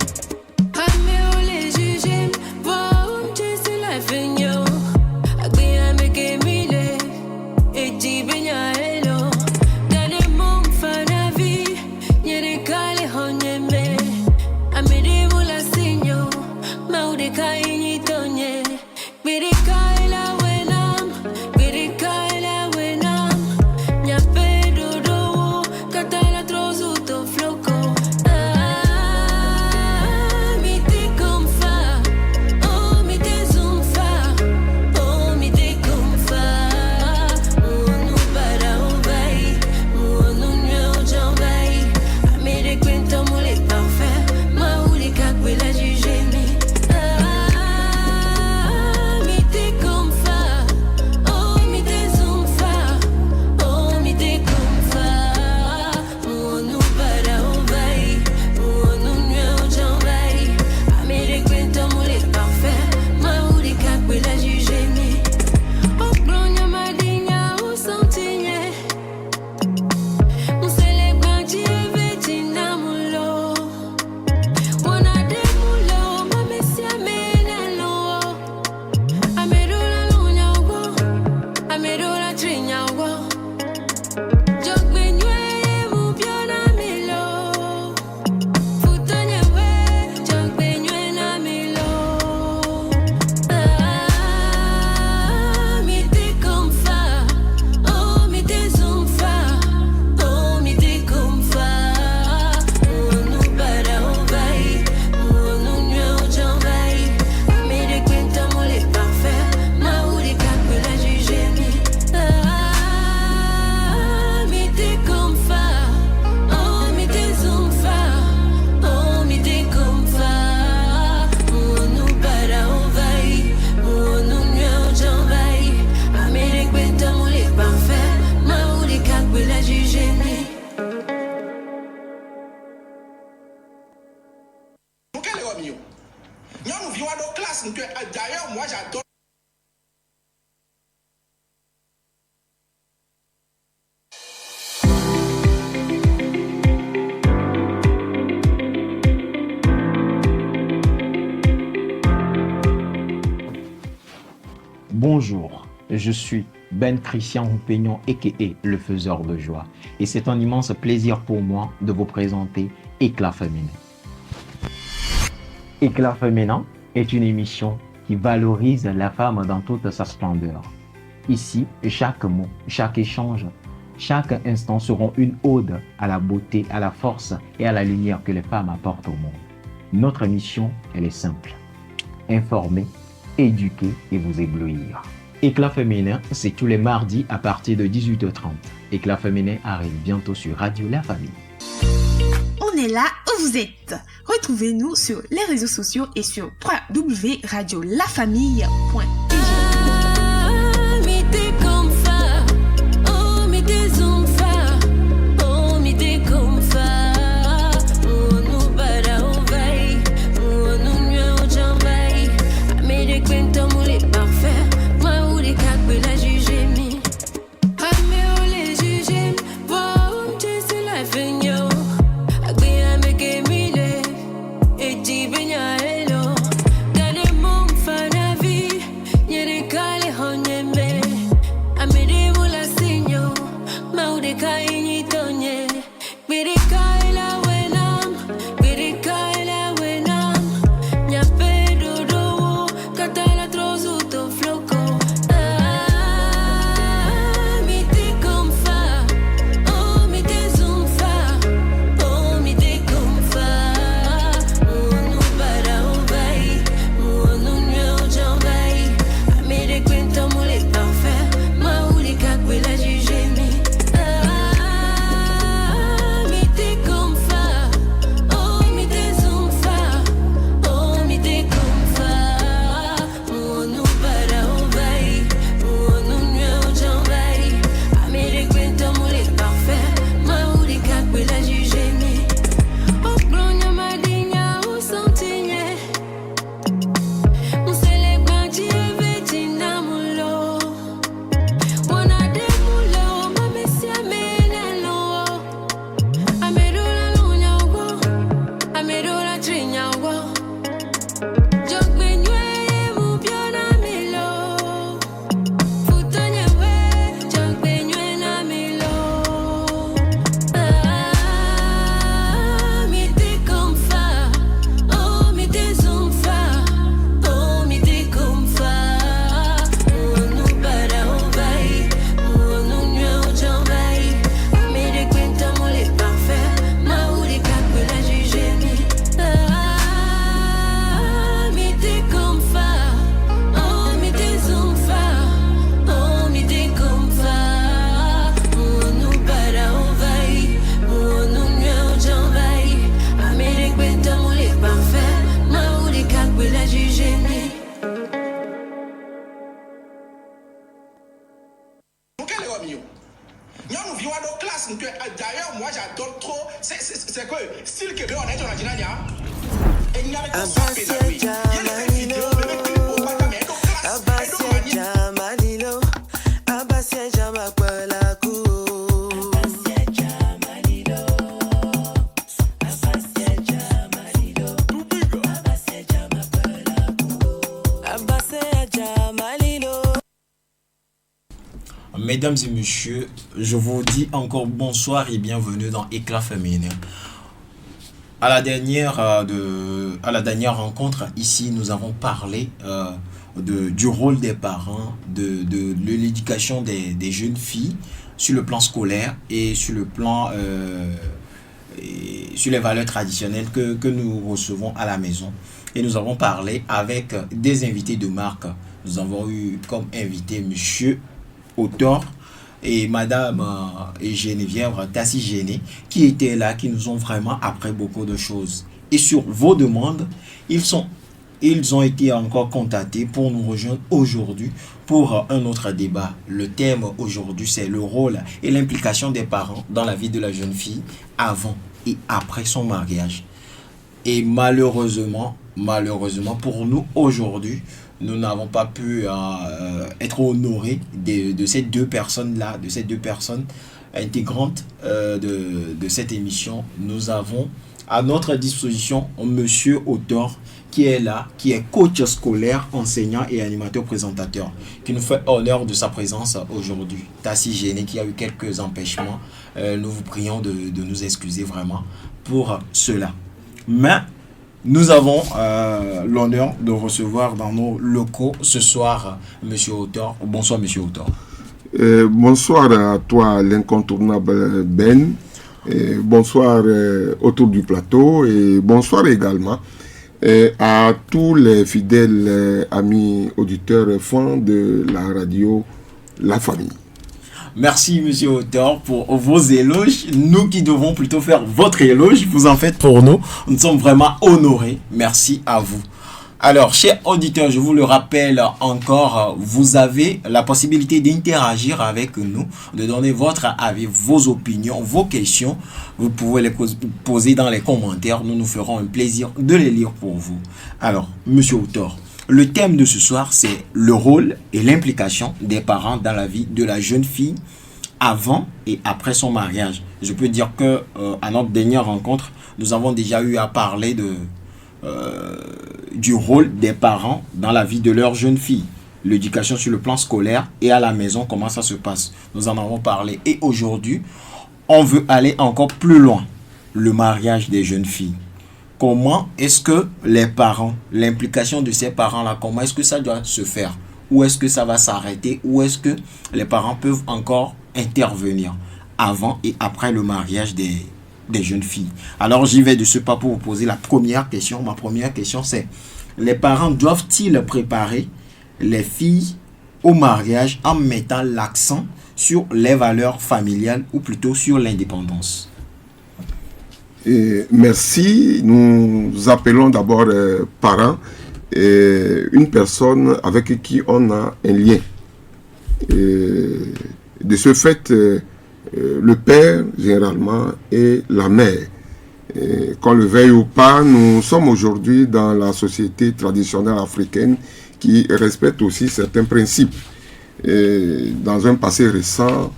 [SPEAKER 1] D'ailleurs, moi, j'adore.
[SPEAKER 3] Bonjour, je suis Ben Christian Houpignon, a.k.a. le faiseur de joie. Et c'est un immense plaisir pour moi de vous présenter Éclat féminin. Éclat féminin est une émission qui valorise la femme dans toute sa splendeur. Ici, chaque mot, chaque échange, chaque instant seront une ode à la beauté, à la force et à la lumière que les femmes apportent au monde. Notre mission, elle est simple. Informer, éduquer et vous éblouir. Éclat féminin, c'est tous les mardis à partir de 18h30. Éclat féminin arrive bientôt sur Radio La Famille.
[SPEAKER 2] On est là où vous êtes. Retrouvez-nous sur les réseaux sociaux et sur www.radiolafamille.tg.
[SPEAKER 1] D'ailleurs, moi j'adore trop. C'est quoi? Style que on est dans la dynamique. Et il n'y avait pas ça. Il y a des vidéos, même plus pour pas ta mère. Donc, mesdames et messieurs, je vous dis encore bonsoir et bienvenue dans Éclat féminin. À la dernière rencontre, ici, nous avons parlé du rôle des parents, de l'éducation des jeunes filles sur le plan scolaire et sur le plan sur les valeurs traditionnelles que nous recevons à la maison. Et nous avons parlé avec des invités de marque. Nous avons eu comme invité monsieur Autor et madame Geneviève Tassigéné qui étaient là, qui nous ont vraiment appris beaucoup de choses. Et sur vos demandes, ils ont été encore contactés pour nous rejoindre aujourd'hui pour un autre débat. Le thème aujourd'hui, c'est le rôle et l'implication des parents dans la vie de la jeune fille avant et après son mariage. Et malheureusement pour nous aujourd'hui, nous n'avons pas pu être honorés de ces deux personnes-là, de ces deux personnes intégrantes de cette émission. Nous avons à notre disposition Monsieur Autor, qui est là, qui est coach scolaire, enseignant et animateur présentateur, qui nous fait honneur de sa présence aujourd'hui. Tassi Géné, qui a eu quelques empêchements, nous vous prions de nous excuser vraiment pour cela. Mais nous avons l'honneur de recevoir dans nos locaux ce soir Monsieur Autor. Bonsoir Monsieur Autor.
[SPEAKER 5] Bonsoir à toi l'incontournable Ben. Bonsoir autour du plateau et bonsoir également à tous les fidèles amis auditeurs fans de la radio La Famille.
[SPEAKER 1] Merci Monsieur Autor pour vos éloges. Nous qui devons plutôt faire votre éloge, vous en faites pour nous. Nous sommes vraiment honorés. Merci à vous. Alors, chers auditeurs, je vous le rappelle encore, vous avez la possibilité d'interagir avec nous, de donner votre avis, vos opinions, vos questions. Vous pouvez les poser dans les commentaires. Nous nous ferons un plaisir de les lire pour vous. Alors, Monsieur Autor, le thème de ce soir, c'est le rôle et l'implication des parents dans la vie de la jeune fille avant et après son mariage. Je peux dire que à notre dernière rencontre, nous avons déjà eu à parler du rôle des parents dans la vie de leur jeune fille, l'éducation sur le plan scolaire et à la maison, comment ça se passe. Nous en avons parlé et aujourd'hui, on veut aller encore plus loin, le mariage des jeunes filles. Comment est-ce que les parents, l'implication de ces parents-là, comment est-ce que ça doit se faire? Où est-ce que ça va s'arrêter? Où est-ce que les parents peuvent encore intervenir avant et après le mariage des jeunes filles? Alors j'y vais de ce pas pour vous poser la première question. Ma première question c'est, les parents doivent-ils préparer les filles au mariage en mettant l'accent sur les valeurs familiales ou plutôt sur l'indépendance?
[SPEAKER 5] Merci. Nous appelons d'abord parents une personne avec qui on a un lien. De ce fait, le père, généralement, et la mère. Qu'on le veuille ou pas, nous sommes aujourd'hui dans la société traditionnelle africaine qui respecte aussi certains principes. Dans un passé récent,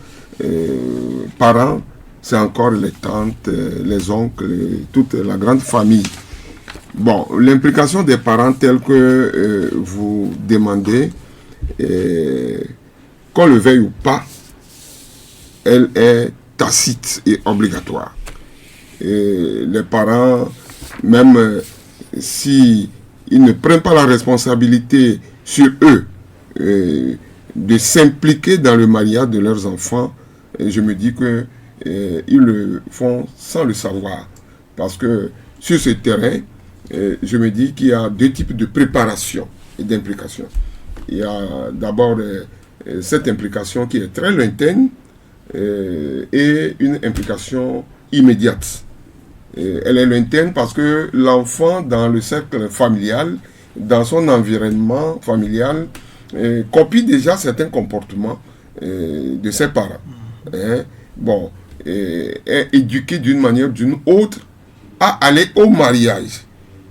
[SPEAKER 5] parents, c'est encore les tantes, les oncles, toute la grande famille. Bon, l'implication des parents telle que vous demandez, qu'on le veuille ou pas, elle est tacite et obligatoire. Et les parents, même si ils ne prennent pas la responsabilité sur eux de s'impliquer dans le mariage de leurs enfants, je me dis que ils le font sans le savoir. Parce que sur ce terrain, je me dis qu'il y a deux types de préparation et d'implication. Il y a d'abord cette implication qui est très lointaine et une implication immédiate. Elle est lointaine parce que l'enfant, dans le cercle familial, dans son environnement familial, copie déjà certains comportements de ses parents. Bon, est éduqué d'une manière ou d'une autre à aller au mariage.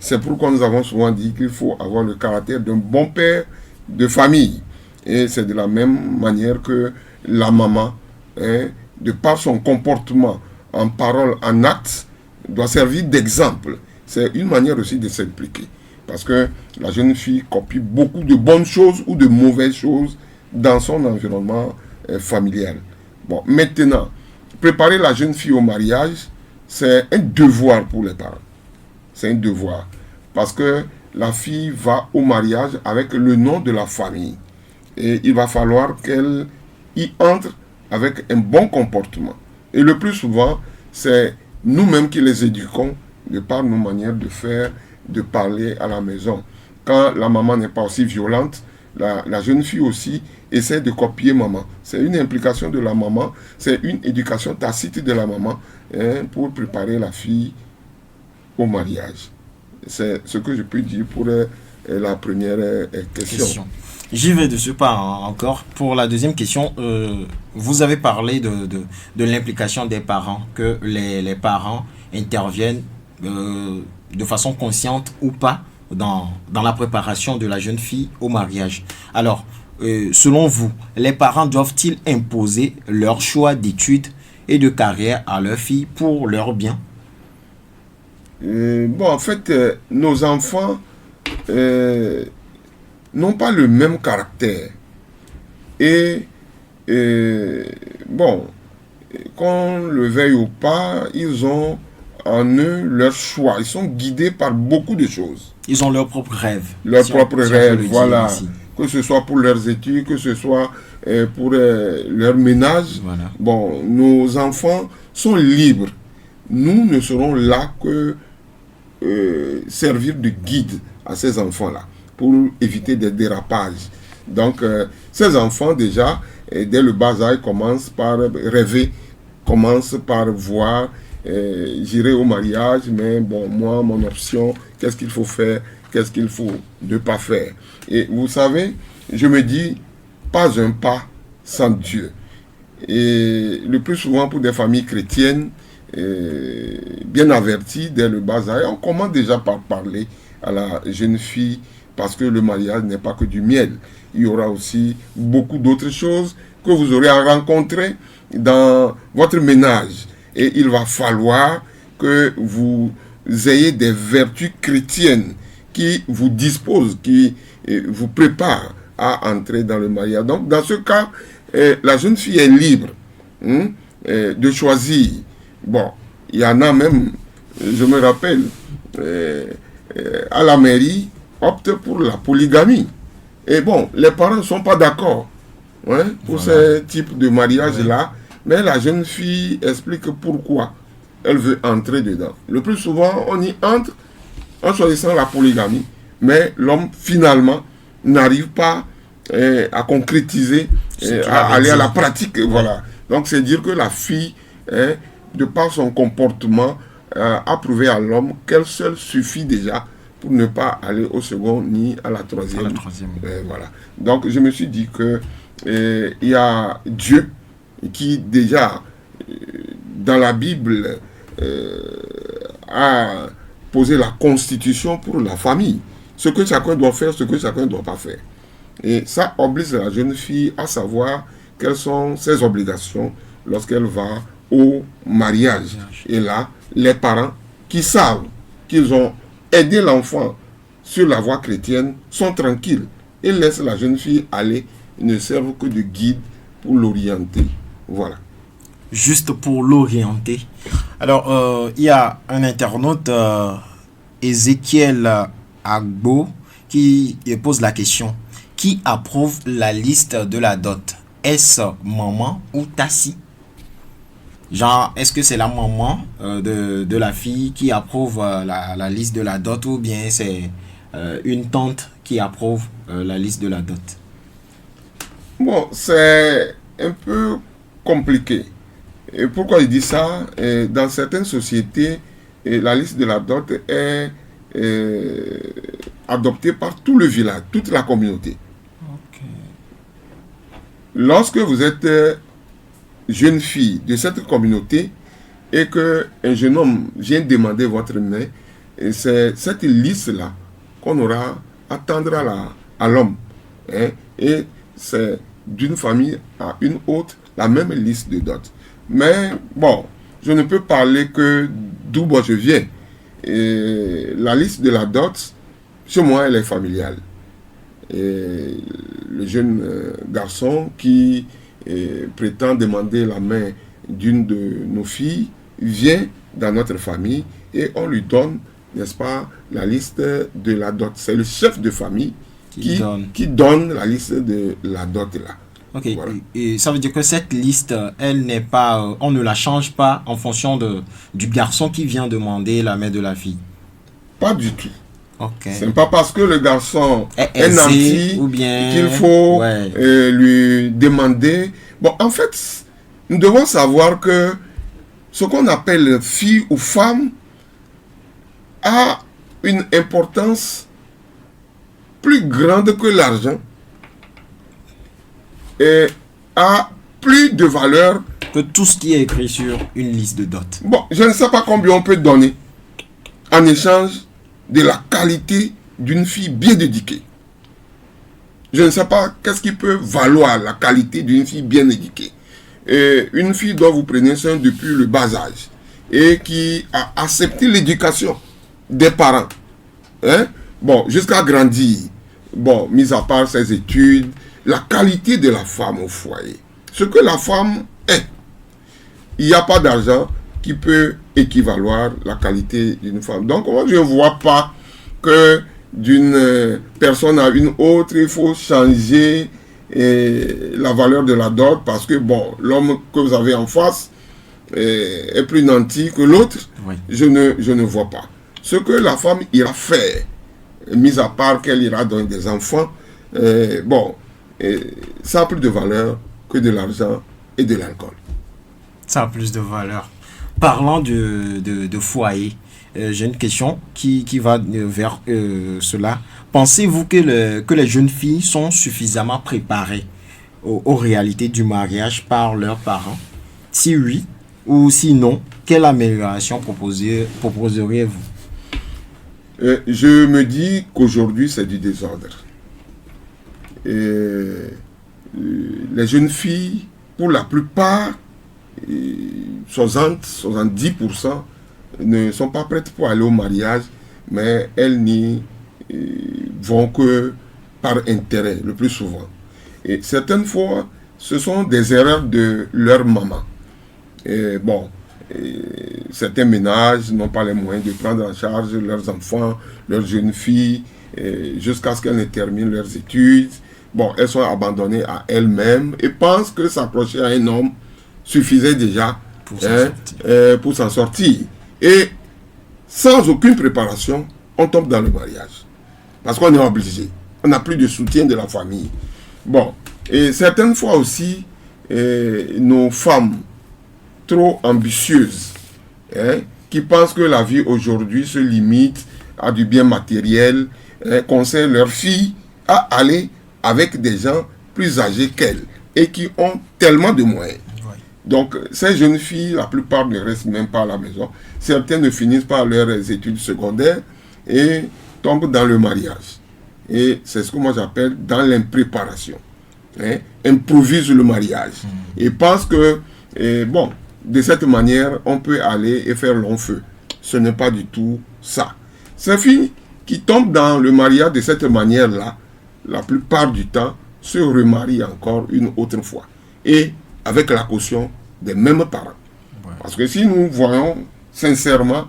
[SPEAKER 5] C'est pourquoi nous avons souvent dit qu'il faut avoir le caractère d'un bon père de famille. Et c'est de la même manière que la maman, de par son comportement en parole, en acte, doit servir d'exemple. C'est une manière aussi de s'impliquer. Parce que la jeune fille copie beaucoup de bonnes choses ou de mauvaises choses dans son environnement familial. Bon, maintenant, préparer la jeune fille au mariage, c'est un devoir pour les parents. C'est un devoir. Parce que la fille va au mariage avec le nom de la famille. Et il va falloir qu'elle y entre avec un bon comportement. Et le plus souvent, c'est nous-mêmes qui les éduquons de par nos manières de faire, de parler à la maison. Quand la maman n'est pas aussi violente, la jeune fille aussi essaie de copier maman. C'est une implication de la maman, c'est une éducation tacite de la maman pour préparer la fille au mariage. C'est ce que je peux dire pour la première question.
[SPEAKER 1] J'y vais de ce pas encore. Pour la deuxième question, vous avez parlé de l'implication des parents, que les parents interviennent de façon consciente ou pas dans la préparation de la jeune fille au mariage. Alors, selon vous, les parents doivent-ils imposer leur choix d'études et de carrière à leur fille pour leur bien?
[SPEAKER 5] En fait, nos enfants n'ont pas le même caractère. Et, qu'on le veuille ou pas, ils ont en eux leur choix. Ils sont guidés par beaucoup de choses.
[SPEAKER 1] Ils ont leurs propres rêves.
[SPEAKER 5] Leurs propres rêves, voilà.
[SPEAKER 1] Ainsi.
[SPEAKER 5] Que ce soit pour leurs études, que ce soit pour leur ménage.
[SPEAKER 1] Voilà.
[SPEAKER 5] Bon, nos enfants sont libres. Nous ne serons là que servir de guide à ces enfants-là pour éviter des dérapages. Donc, ces enfants, déjà, dès le bas âge, commencent par rêver, commencent par voir, j'irai au mariage, mais bon, moi, mon option, qu'est-ce qu'il faut faire, qu'est-ce qu'il faut ne pas faire. Et vous savez, je me dis, pas un pas sans Dieu. Et le plus souvent pour des familles chrétiennes, bien averties dès le bas âge, on commence déjà par parler à la jeune fille, parce que le mariage n'est pas que du miel. Il y aura aussi beaucoup d'autres choses que vous aurez à rencontrer dans votre ménage. Et il va falloir que vous ayez des vertus chrétiennes qui vous disposent, qui vous préparent à entrer dans le mariage. Donc, dans ce cas, la jeune fille est libre de choisir. Bon, il y en a même, je me rappelle, à la mairie, optent pour la polygamie. Et bon, les parents ne sont pas d'accord pour ce type de mariage-là, mais la jeune fille explique pourquoi elle veut entrer dedans. Le plus souvent, on y entre en choisissant la polygamie, mais l'homme, finalement, n'arrive pas à concrétiser, à aller à la pratique. Voilà. Donc, c'est dire que la fille, de par son comportement, a prouvé à l'homme qu'elle seule suffit déjà pour ne pas aller au second ni à la troisième. Voilà. Donc, je me suis dit que il y a Dieu qui, déjà, dans la Bible, a posé la constitution pour la famille. Ce que chacun doit faire, ce que chacun ne doit pas faire. Et ça oblige la jeune fille à savoir quelles sont ses obligations lorsqu'elle va au mariage. Et là, les parents qui savent qu'ils ont aidé l'enfant sur la voie chrétienne sont tranquilles et laissent la jeune fille aller, ils ne servent que de guide pour l'orienter. Voilà.
[SPEAKER 1] Juste pour l'orienter. Alors, il y a un internaute, Ézéchiel Agbo, qui pose la question: qui approuve la liste de la dot? Est-ce maman ou Tassi? Genre, est-ce que c'est la maman de la fille qui approuve la liste de la dot, ou bien c'est une tante qui approuve la liste de la dot?
[SPEAKER 5] Bon, c'est un peu compliqué. Et pourquoi il dit ça? Dans certaines sociétés, la liste de la dot est adoptée par tout le village, toute la communauté.
[SPEAKER 1] Okay.
[SPEAKER 5] Lorsque vous êtes jeune fille de cette communauté et qu'un jeune homme vient demander votre main, et c'est cette liste-là qu'on aura à tendre à l'homme. Et c'est d'une famille à une autre la même liste de dot. Mais bon, je ne peux parler que d'où moi je viens. Et la liste de la dot, chez moi, elle est familiale. Et le jeune garçon qui prétend demander la main d'une de nos filles vient dans notre famille et on lui donne, n'est-ce pas, la liste de la dot. C'est le chef de famille qui donne la liste de la dot là.
[SPEAKER 1] Ok, voilà. Et ça veut dire que cette liste, elle n'est pas, on ne la change pas en fonction du garçon qui vient demander la main de la fille?
[SPEAKER 5] Pas du tout.
[SPEAKER 1] Okay.
[SPEAKER 5] C'est pas parce que le garçon est nanti qu'il faut lui demander. Bon, en fait, nous devons savoir que ce qu'on appelle fille ou femme a une importance plus grande que l'argent et a plus de valeur
[SPEAKER 1] que tout ce qui est écrit sur une liste de dot.
[SPEAKER 5] Bon, je ne sais pas combien on peut donner en échange de la qualité d'une fille bien éduquée. Je ne sais pas qu'est-ce qui peut valoir la qualité d'une fille bien éduquée. Une fille dont vous prenez soin depuis le bas âge et qui a accepté l'éducation des parents. Bon, jusqu'à grandir. Bon, mis à part ses études, la qualité de la femme au foyer. Ce que la femme est. Il n'y a pas d'argent qui peut équivaloir la qualité d'une femme. Donc, moi, je ne vois pas que d'une personne à une autre, il faut changer la valeur de la dot parce que, bon, l'homme que vous avez en face est plus nanti que l'autre.
[SPEAKER 1] Oui.
[SPEAKER 5] Je ne vois pas. Ce que la femme ira faire, mis à part qu'elle ira donner des enfants, ça a plus de valeur que de l'argent et de l'alcool.
[SPEAKER 1] Ça a plus de valeur. Parlant de foyer, j'ai une question qui va vers cela. Pensez-vous que les jeunes filles sont suffisamment préparées aux réalités du mariage par leurs parents? Si oui ou si non, quelle amélioration proposeriez-vous?
[SPEAKER 5] Je me dis qu'aujourd'hui, c'est du désordre. Les jeunes filles, pour la plupart, 70% ne sont pas prêtes pour aller au mariage, mais elles n'y vont que par intérêt, le plus souvent. Et certaines fois, ce sont des erreurs de leur maman. Certains ménages n'ont pas les moyens de prendre en charge leurs enfants, leurs jeunes filles, jusqu'à ce qu'elles ne terminent leurs études. Bon, elles sont abandonnées à elles-mêmes et pensent que s'accrocher à un homme suffisait déjà pour s'en sortir. Et sans aucune préparation, on tombe dans le mariage. Parce qu'on est obligé. On n'a plus de soutien de la famille. Bon, et certaines fois aussi, nos femmes trop ambitieuses, qui pensent que la vie aujourd'hui se limite à du bien matériel, conseillent leurs filles à aller avec des gens plus âgés qu'elles et qui ont tellement de moyens.
[SPEAKER 1] Oui.
[SPEAKER 5] Donc, ces jeunes filles, la plupart ne restent même pas à la maison. Certaines ne finissent pas leurs études secondaires et tombent dans le mariage. Et c'est ce que moi j'appelle dans l'impréparation. Improvisent le mariage. Et pensent que, de cette manière, on peut aller et faire long feu. Ce n'est pas du tout ça. Ces filles qui tombent dans le mariage de cette manière-là, la plupart du temps, se remarient encore une autre fois. Et avec la caution des mêmes parents.
[SPEAKER 1] Ouais.
[SPEAKER 5] Parce que si nous voyons sincèrement,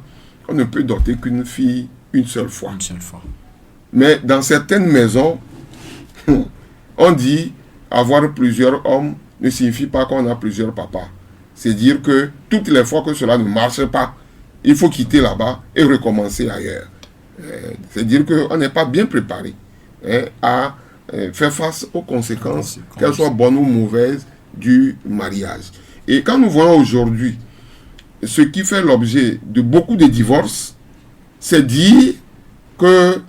[SPEAKER 5] on ne peut doter qu'une fille une seule fois.
[SPEAKER 1] Une seule fois.
[SPEAKER 5] Mais dans certaines maisons, on dit avoir plusieurs hommes ne signifie pas qu'on a plusieurs papas. C'est dire que toutes les fois que cela ne marche pas, il faut quitter là-bas et recommencer ailleurs. C'est dire qu'on n'est pas bien préparé à faire face aux conséquences, qu'elles soient bonnes ou mauvaises, du mariage. Et quand nous voyons aujourd'hui ce qui fait l'objet de beaucoup de divorces, c'est dire que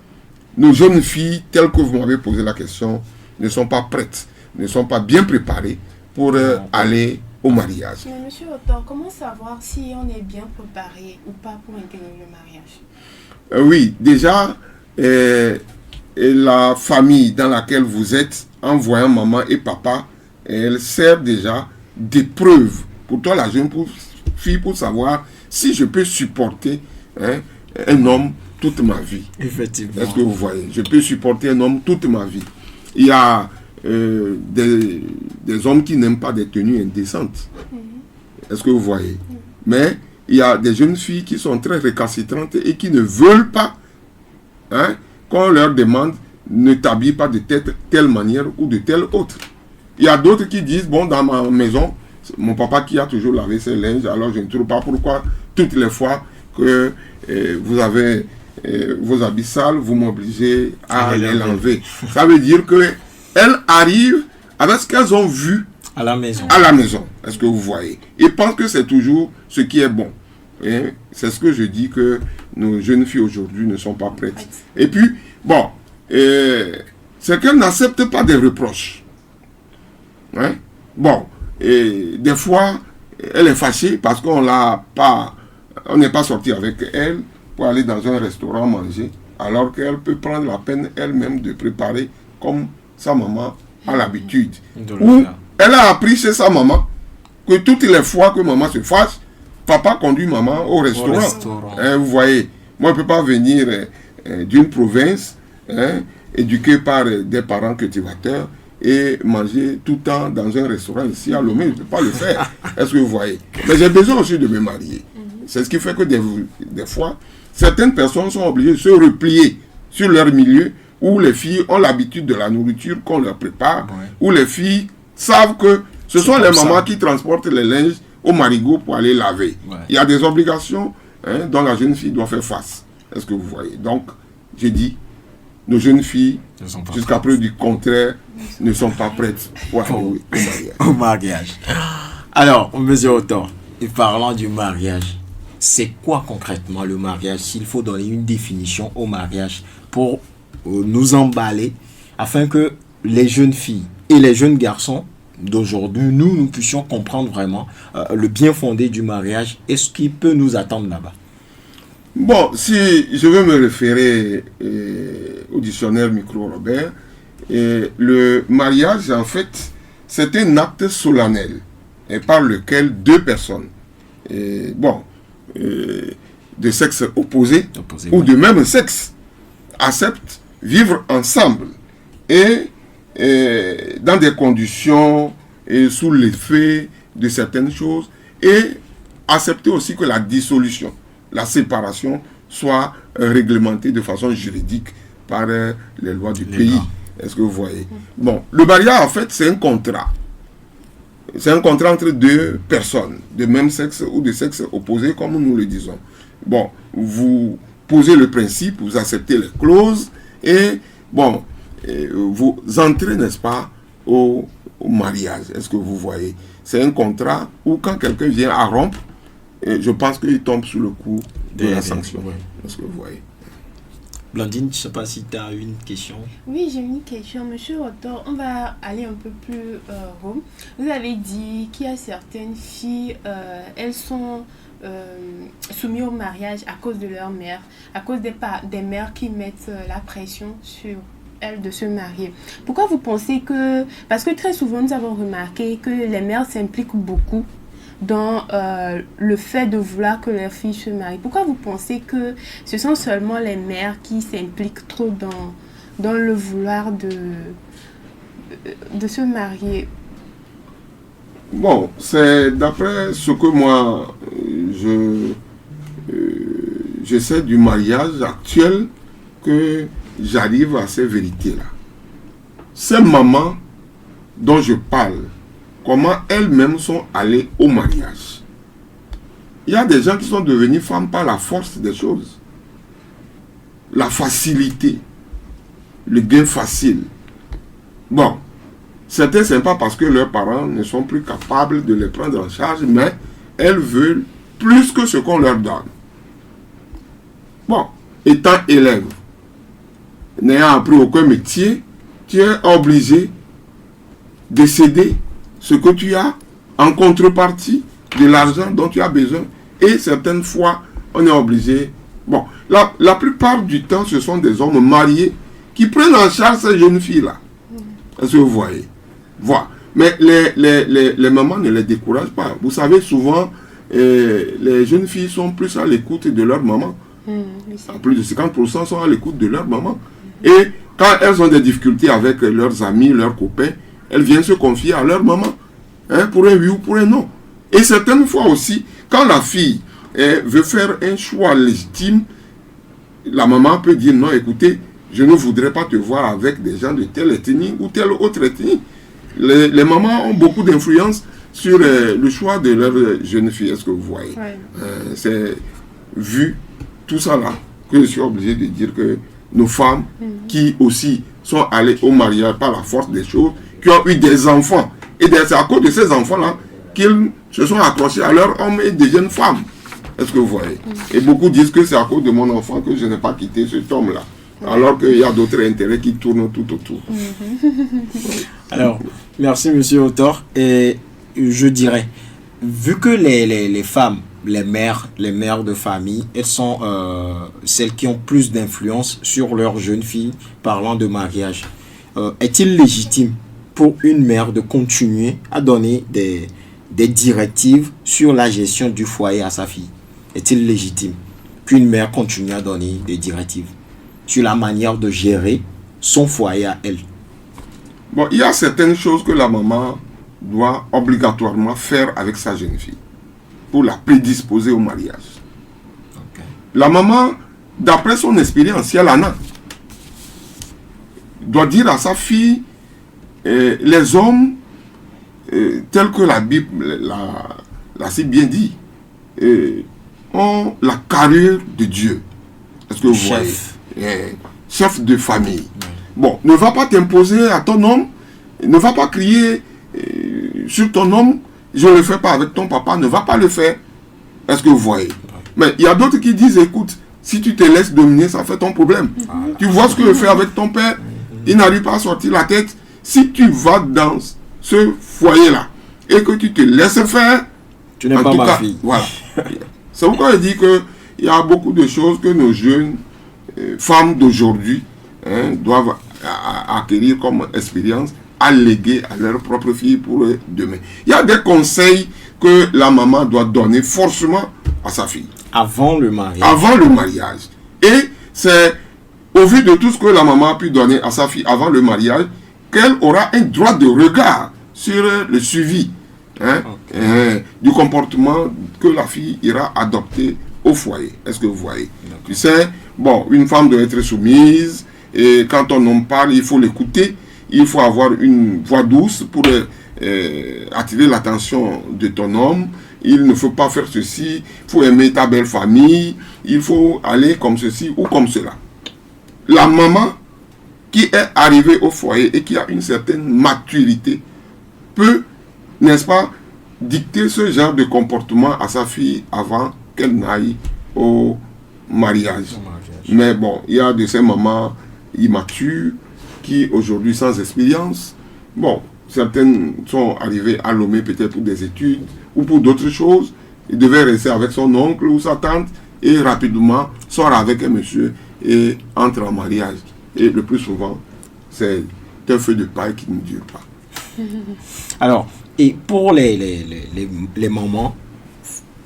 [SPEAKER 5] nos jeunes filles, telles que vous m'avez posé la question, ne sont pas prêtes, ne sont pas bien préparées pour aller au mariage.
[SPEAKER 2] Mais monsieur Autor, comment savoir si on est bien préparé ou pas pour intégrer le mariage?
[SPEAKER 5] Oui, déjà, la famille dans laquelle vous êtes, en voyant maman et papa, elle sert déjà d'épreuve pour toi, la jeune fille, pour savoir si je peux supporter un homme toute ma vie.
[SPEAKER 1] Effectivement.
[SPEAKER 5] Est-ce que vous voyez? Je peux supporter un homme toute ma vie. Il y a des hommes qui n'aiment pas des tenues indécentes. Est-ce que vous voyez? Mais il y a des jeunes filles qui sont très récalcitrantes et qui ne veulent pas qu'on leur demande ne t'habille pas de telle manière ou de telle autre. Il y a d'autres qui disent, bon, dans ma maison, mon papa qui a toujours lavé ses linges, alors je ne trouve pas pourquoi toutes les fois que vous avez vos habits sales, vous m'obligez à les laver. Ça veut dire qu'elles arrivent avec ce qu'elles ont vu
[SPEAKER 1] à la maison.
[SPEAKER 5] À la maison, est-ce que vous voyez? Et pensent que c'est toujours ce qui est bon. Et c'est ce que je dis que nos jeunes filles aujourd'hui ne sont pas prêtes. Et puis, bon, c'est qu'elles n'acceptent pas des reproches. Bon, et des fois, elle est fâchée parce qu'on n'est pas sorti avec elle pour aller dans un restaurant manger. alors qu'elle peut prendre la peine elle-même de préparer comme sa maman a l'habitude.
[SPEAKER 1] De le
[SPEAKER 5] Ou
[SPEAKER 1] faire.
[SPEAKER 5] elle a appris chez sa maman que toutes les fois que maman se fâche, papa conduit maman au restaurant.
[SPEAKER 1] restaurant.
[SPEAKER 5] Hein, vous voyez, moi je ne peux pas venir d'une province éduquée par des parents cultivateurs et manger tout le temps dans un restaurant ici à Lomé. Je ne peux pas le faire. Est-ce que vous voyez? Mais j'ai besoin aussi de me marier. C'est ce qui fait que des fois, certaines personnes sont obligées de se replier sur leur milieu où les filles ont l'habitude de la nourriture qu'on leur prépare,
[SPEAKER 1] Ouais.
[SPEAKER 5] où les filles savent que ce sont
[SPEAKER 1] comme
[SPEAKER 5] les
[SPEAKER 1] ça.
[SPEAKER 5] mamans qui transportent les linges au marigot pour aller laver.
[SPEAKER 1] Ouais.
[SPEAKER 5] Il y a des obligations dont la jeune fille doit faire face. Est-ce que vous voyez? Donc, j'ai dit, nos jeunes filles,
[SPEAKER 1] Ne sont pas
[SPEAKER 5] jusqu'à preuve du contraire, ne sont pas prêtes pour aller au mariage.
[SPEAKER 1] au mariage. Alors, monsieur Autor, et parlant du mariage, c'est quoi concrètement le mariage? S'il faut donner une définition au mariage pour nous emballer, afin que les jeunes filles et les jeunes garçons d'aujourd'hui, nous puissions comprendre vraiment le bien fondé du mariage et ce qui peut nous attendre là-bas.
[SPEAKER 5] Bon, si je veux me référer au dictionnaire Micro-Robert, le mariage, en fait, c'est un acte solennel par lequel deux personnes, de sexe opposé ou de même sexe, acceptent vivre ensemble et dans des conditions et sous l'effet de certaines choses, et accepter aussi que la dissolution, la séparation soit réglementée de façon juridique par les lois du pays. Est-ce que vous voyez? Bon, le mariage, en fait, c'est un contrat. C'est un contrat entre deux personnes de même sexe ou de sexe opposé, comme nous le disons. Bon, vous posez le principe, vous acceptez les clauses et, bon, vous entrez, n'est-ce pas, au mariage. Est-ce que vous voyez? C'est un contrat où quand quelqu'un vient à rompre, je pense qu'il tombe sous le coup de la sanction.
[SPEAKER 1] Ouais.
[SPEAKER 5] Est-ce que vous voyez?
[SPEAKER 1] Blandine, je ne sais pas si tu as une question.
[SPEAKER 2] Oui, j'ai une question. Monsieur Autor, on va aller un peu plus haut. Vous avez dit qu'il y a certaines filles, elles sont soumises au mariage à cause de leur mère, à cause des mères qui mettent la pression sur elles de se marier. Pourquoi vous pensez que... Parce que très souvent, nous avons remarqué que les mères s'impliquent beaucoup dans le fait de vouloir que leurs filles se marient. Pourquoi vous pensez que ce sont seulement les mères qui s'impliquent trop dans le vouloir de se marier?
[SPEAKER 5] Bon, c'est d'après ce que moi, je sais du mariage actuel que j'arrive à ces vérités-là. Ces mamans dont je parle, comment elles-mêmes sont allées au mariage. Il y a des gens qui sont devenus femmes par la force des choses. La facilité, le gain facile. Bon, certains, c'est pas parce que leurs parents ne sont plus capables de les prendre en charge, mais elles veulent plus que ce qu'on leur donne. Bon, étant élève, n'ayant appris aucun métier, tu es obligé de céder ce que tu as en contrepartie de l'argent dont tu as besoin. Et certaines fois, on est obligé... Bon, la plupart du temps, ce sont des hommes mariés qui prennent en charge ces jeunes filles-là. Est-ce que vous voyez? Voilà. Mais les mamans ne les découragent pas. Vous savez, souvent, les jeunes filles sont plus à l'écoute de leur maman. En plus de 50% sont à l'écoute de leur maman. Et quand elles ont des difficultés avec leurs amis, leurs copains, elles viennent se confier à leur maman, pour un oui ou pour un non. Et certaines fois aussi, quand la fille veut faire un choix légitime, la maman peut dire non, écoutez, je ne voudrais pas te voir avec des gens de telle ethnie ou telle autre ethnie. Les mamans ont beaucoup d'influence sur le choix de leur jeune fille. Est-ce que vous voyez?
[SPEAKER 2] Ouais.
[SPEAKER 5] C'est vu tout ça là que je suis obligé de dire que nos femmes qui aussi sont allées au mariage par la force des choses, qui ont eu des enfants, et c'est à cause de ces enfants-là qu'ils se sont accrochés à leurs hommes et des jeunes femmes. Est-ce que vous voyez? Et beaucoup disent que c'est à cause de mon enfant que je n'ai pas quitté cet homme-là. Alors qu'il y a d'autres intérêts qui tournent tout autour.
[SPEAKER 1] Alors, merci monsieur Autor. Et je dirais, vu que les femmes, les mères de famille, elles sont celles qui ont plus d'influence sur leurs jeunes filles parlant de mariage, est-il légitime pour une mère de continuer à donner des directives sur la gestion du foyer à sa fille? Est-il légitime qu'une mère continue à donner des directives sur la manière de gérer son foyer à elle?
[SPEAKER 5] Bon, il y a certaines choses que la maman doit obligatoirement faire avec sa jeune fille pour la prédisposer au mariage.
[SPEAKER 1] Ok.
[SPEAKER 5] La maman, d'après son expérience, si elle en a, doit dire à sa fille, les hommes, tels que la Bible l'a si bien dit, ont la carrure de Dieu. Est-ce que vous
[SPEAKER 1] Chef.
[SPEAKER 5] voyez? Chef de famille. Bon, ne va pas t'imposer à ton homme, ne va pas crier sur ton homme, je ne le fais pas avec ton papa, ne va pas le faire. Est-ce que vous voyez? Mais il y a d'autres qui disent, écoute, si tu te laisses dominer, ça fait ton problème. Tu vois ce que je fais avec ton père, il n'arrive pas à sortir la tête. Si tu vas dans ce foyer-là et que tu te laisses faire,
[SPEAKER 1] Tu n'es
[SPEAKER 5] en
[SPEAKER 1] pas
[SPEAKER 5] tout
[SPEAKER 1] ma
[SPEAKER 5] cas,
[SPEAKER 1] fille.
[SPEAKER 5] voilà. C'est pourquoi je dis qu'il y a beaucoup de choses que nos jeunes femmes d'aujourd'hui doivent acquérir comme expérience, à léguer à leur propre fille pour demain. Il y a des conseils que la maman doit donner forcément à sa fille.
[SPEAKER 1] Avant le mariage.
[SPEAKER 5] Avant le mariage. Et c'est au vu de tout ce que la maman a pu donner à sa fille avant le mariage, qu'elle aura un droit de regard sur le suivi du comportement que la fille ira adopter au foyer. Est-ce que vous voyez? Tu sais, bon, une femme doit être soumise, et quand on en parle, il faut l'écouter, il faut avoir une voix douce pour attirer l'attention de ton homme. Il ne faut pas faire ceci, il faut aimer ta belle famille, il faut aller comme ceci ou comme cela. La maman qui est arrivée au foyer et qui a une certaine maturité peut, n'est-ce pas, dicter ce genre de comportement à sa fille avant qu'elle n'aille au mariage. Mais bon, il y a de ces mamans immatures qui aujourd'hui sans expérience, bon, certaines sont arrivées à Lomé peut-être pour des études ou pour d'autres choses, il devait rester avec son oncle ou sa tante et rapidement sort avec un monsieur et entre en mariage. Et le plus souvent, c'est un feu de paille qui ne dure pas.
[SPEAKER 1] Alors, et pour les mamans,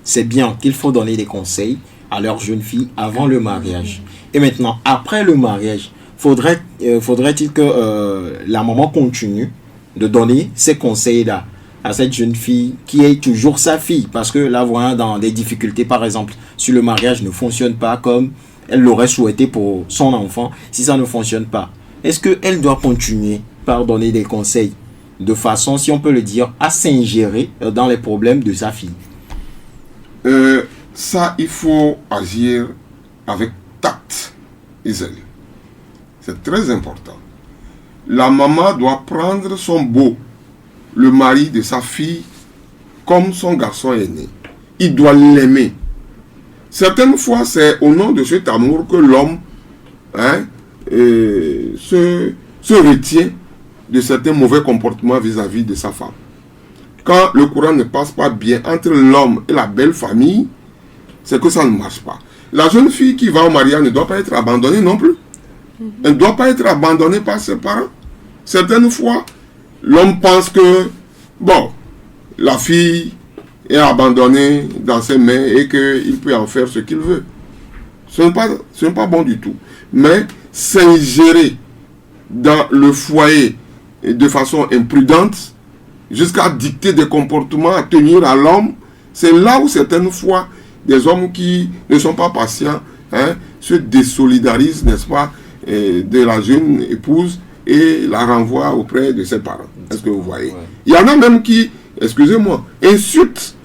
[SPEAKER 1] c'est bien qu'il faut donner des conseils à leurs jeunes filles avant le mariage. Et maintenant, après le mariage, faudrait-il que la maman continue de donner ces conseils-là à cette jeune fille qui est toujours sa fille? Parce que là, voyant dans des difficultés, par exemple, si le mariage ne fonctionne pas comme elle l'aurait souhaité pour son enfant, si ça ne fonctionne pas, est-ce qu'elle doit continuer par donner des conseils de façon, si on peut le dire, à s'ingérer dans les problèmes de sa fille?
[SPEAKER 5] Ça, il faut agir avec tact et zèle. C'est très important. La maman doit prendre son beau, le mari de sa fille, comme son garçon aîné. Il doit l'aimer. Certaines fois, c'est au nom de cet amour que l'homme se retient de certains mauvais comportements vis-à-vis de sa femme. Quand le courant ne passe pas bien entre l'homme et la belle famille, c'est que ça ne marche pas. La jeune fille qui va au mariage ne doit pas être abandonnée non plus. Elle ne doit pas être abandonnée par ses parents. Certaines fois, l'homme pense que, bon, la fille est abandonnée dans ses mains et qu'il peut en faire ce qu'il veut. Ce n'est pas bon du tout. Mais s'ingérer dans le foyer de façon imprudente, jusqu'à dicter des comportements à tenir à l'homme, c'est là où certaines fois, des hommes qui ne sont pas patients se désolidarisent, n'est-ce pas, de la jeune épouse et la renvoient auprès de ses parents. Est-ce que vous voyez? Il y en a même qui, excusez-moi, insultent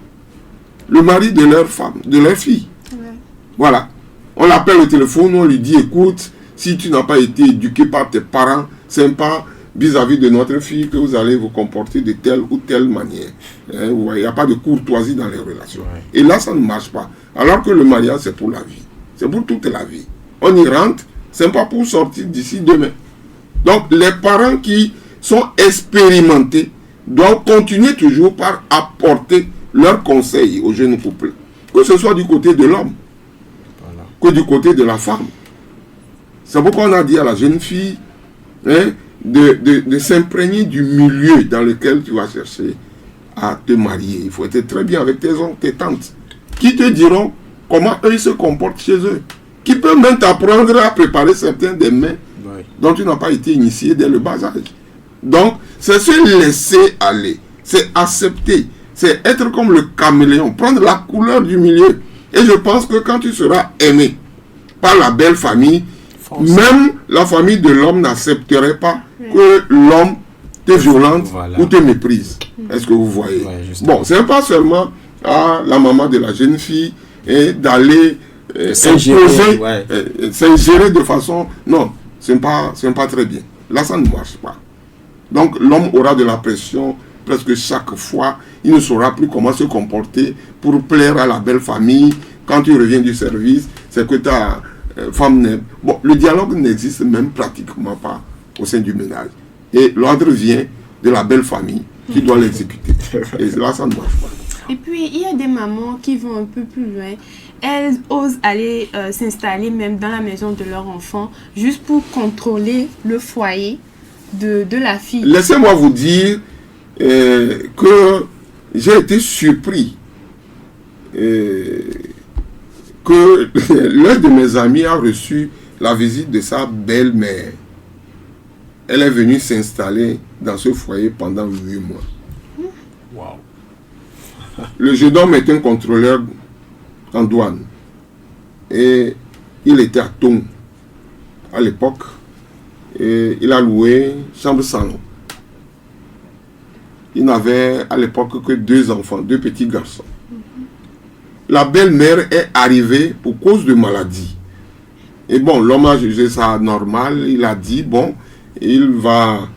[SPEAKER 5] le mari de leur femme, de leur fille. Voilà. On l'appelle au téléphone, on lui dit, écoute, si tu n'as pas été éduqué par tes parents, c'est pas vis-à-vis de notre fille que vous allez vous comporter de telle ou telle manière. Vous voyez, il n'y a pas de courtoisie dans les relations. Et là, ça ne marche pas. Alors que le mariage, c'est pour la vie. C'est pour toute la vie. On y rentre, c'est pas pour sortir d'ici demain. Donc, les parents qui sont expérimentés doivent continuer toujours par apporter leurs conseils aux jeunes couples, que ce soit du côté de l'homme,
[SPEAKER 1] Voilà.
[SPEAKER 5] que du côté de la femme. C'est pourquoi on a dit à la jeune fille de s'imprégner du milieu dans lequel tu vas chercher à te marier. Il faut être très bien avec tes oncles, tes tantes, qui te diront comment eux ils se comportent chez eux, qui peuvent même t'apprendre à préparer certains des mets
[SPEAKER 1] Oui.
[SPEAKER 5] dont tu n'as pas été initié dès le bas âge. Donc, c'est se laisser aller, c'est accepter, c'est être comme le caméléon, prendre la couleur du milieu. Et je pense que quand tu seras aimé par la belle famille, même la famille de l'homme n'accepterait pas que l'homme te violente
[SPEAKER 1] Voilà.
[SPEAKER 5] ou te méprise. Est-ce que vous voyez?
[SPEAKER 1] Ouais, justement.
[SPEAKER 5] Bon, c'est pas seulement à la maman de la jeune fille d'aller
[SPEAKER 1] s'ingérer,
[SPEAKER 5] imposer,
[SPEAKER 1] ouais.
[SPEAKER 5] s'ingérer de façon... Non, ce n'est pas très bien. Là, ça ne marche pas. Donc, l'homme aura de la pression presque chaque fois. Il ne saura plus comment se comporter pour plaire à la belle famille. Quand tu reviens du service, c'est que ta femme n'est... Bon, le dialogue n'existe même pratiquement pas au sein du ménage. Et l'ordre vient de la belle famille qui doit l'exécuter. Et là, ça ne marche pas.
[SPEAKER 2] Et puis, il y a des mamans qui vont un peu plus loin. Elles osent aller s'installer même dans la maison de leur enfant juste pour contrôler le foyer de la fille.
[SPEAKER 5] Laissez-moi vous dire que j'ai été surpris que l'un de mes amis a reçu la visite de sa belle-mère. Elle est venue s'installer dans ce foyer pendant 8 mois.
[SPEAKER 1] Wow.
[SPEAKER 5] Le jeune homme est un contrôleur en douane. Et il était à Tongue à l'époque. Et il a loué chambre-salon. Il n'avait à l'époque que 2 enfants, 2 petits garçons. La belle-mère est arrivée pour cause de maladie. Et bon, l'homme a jugé ça normal. Il a dit, bon, il va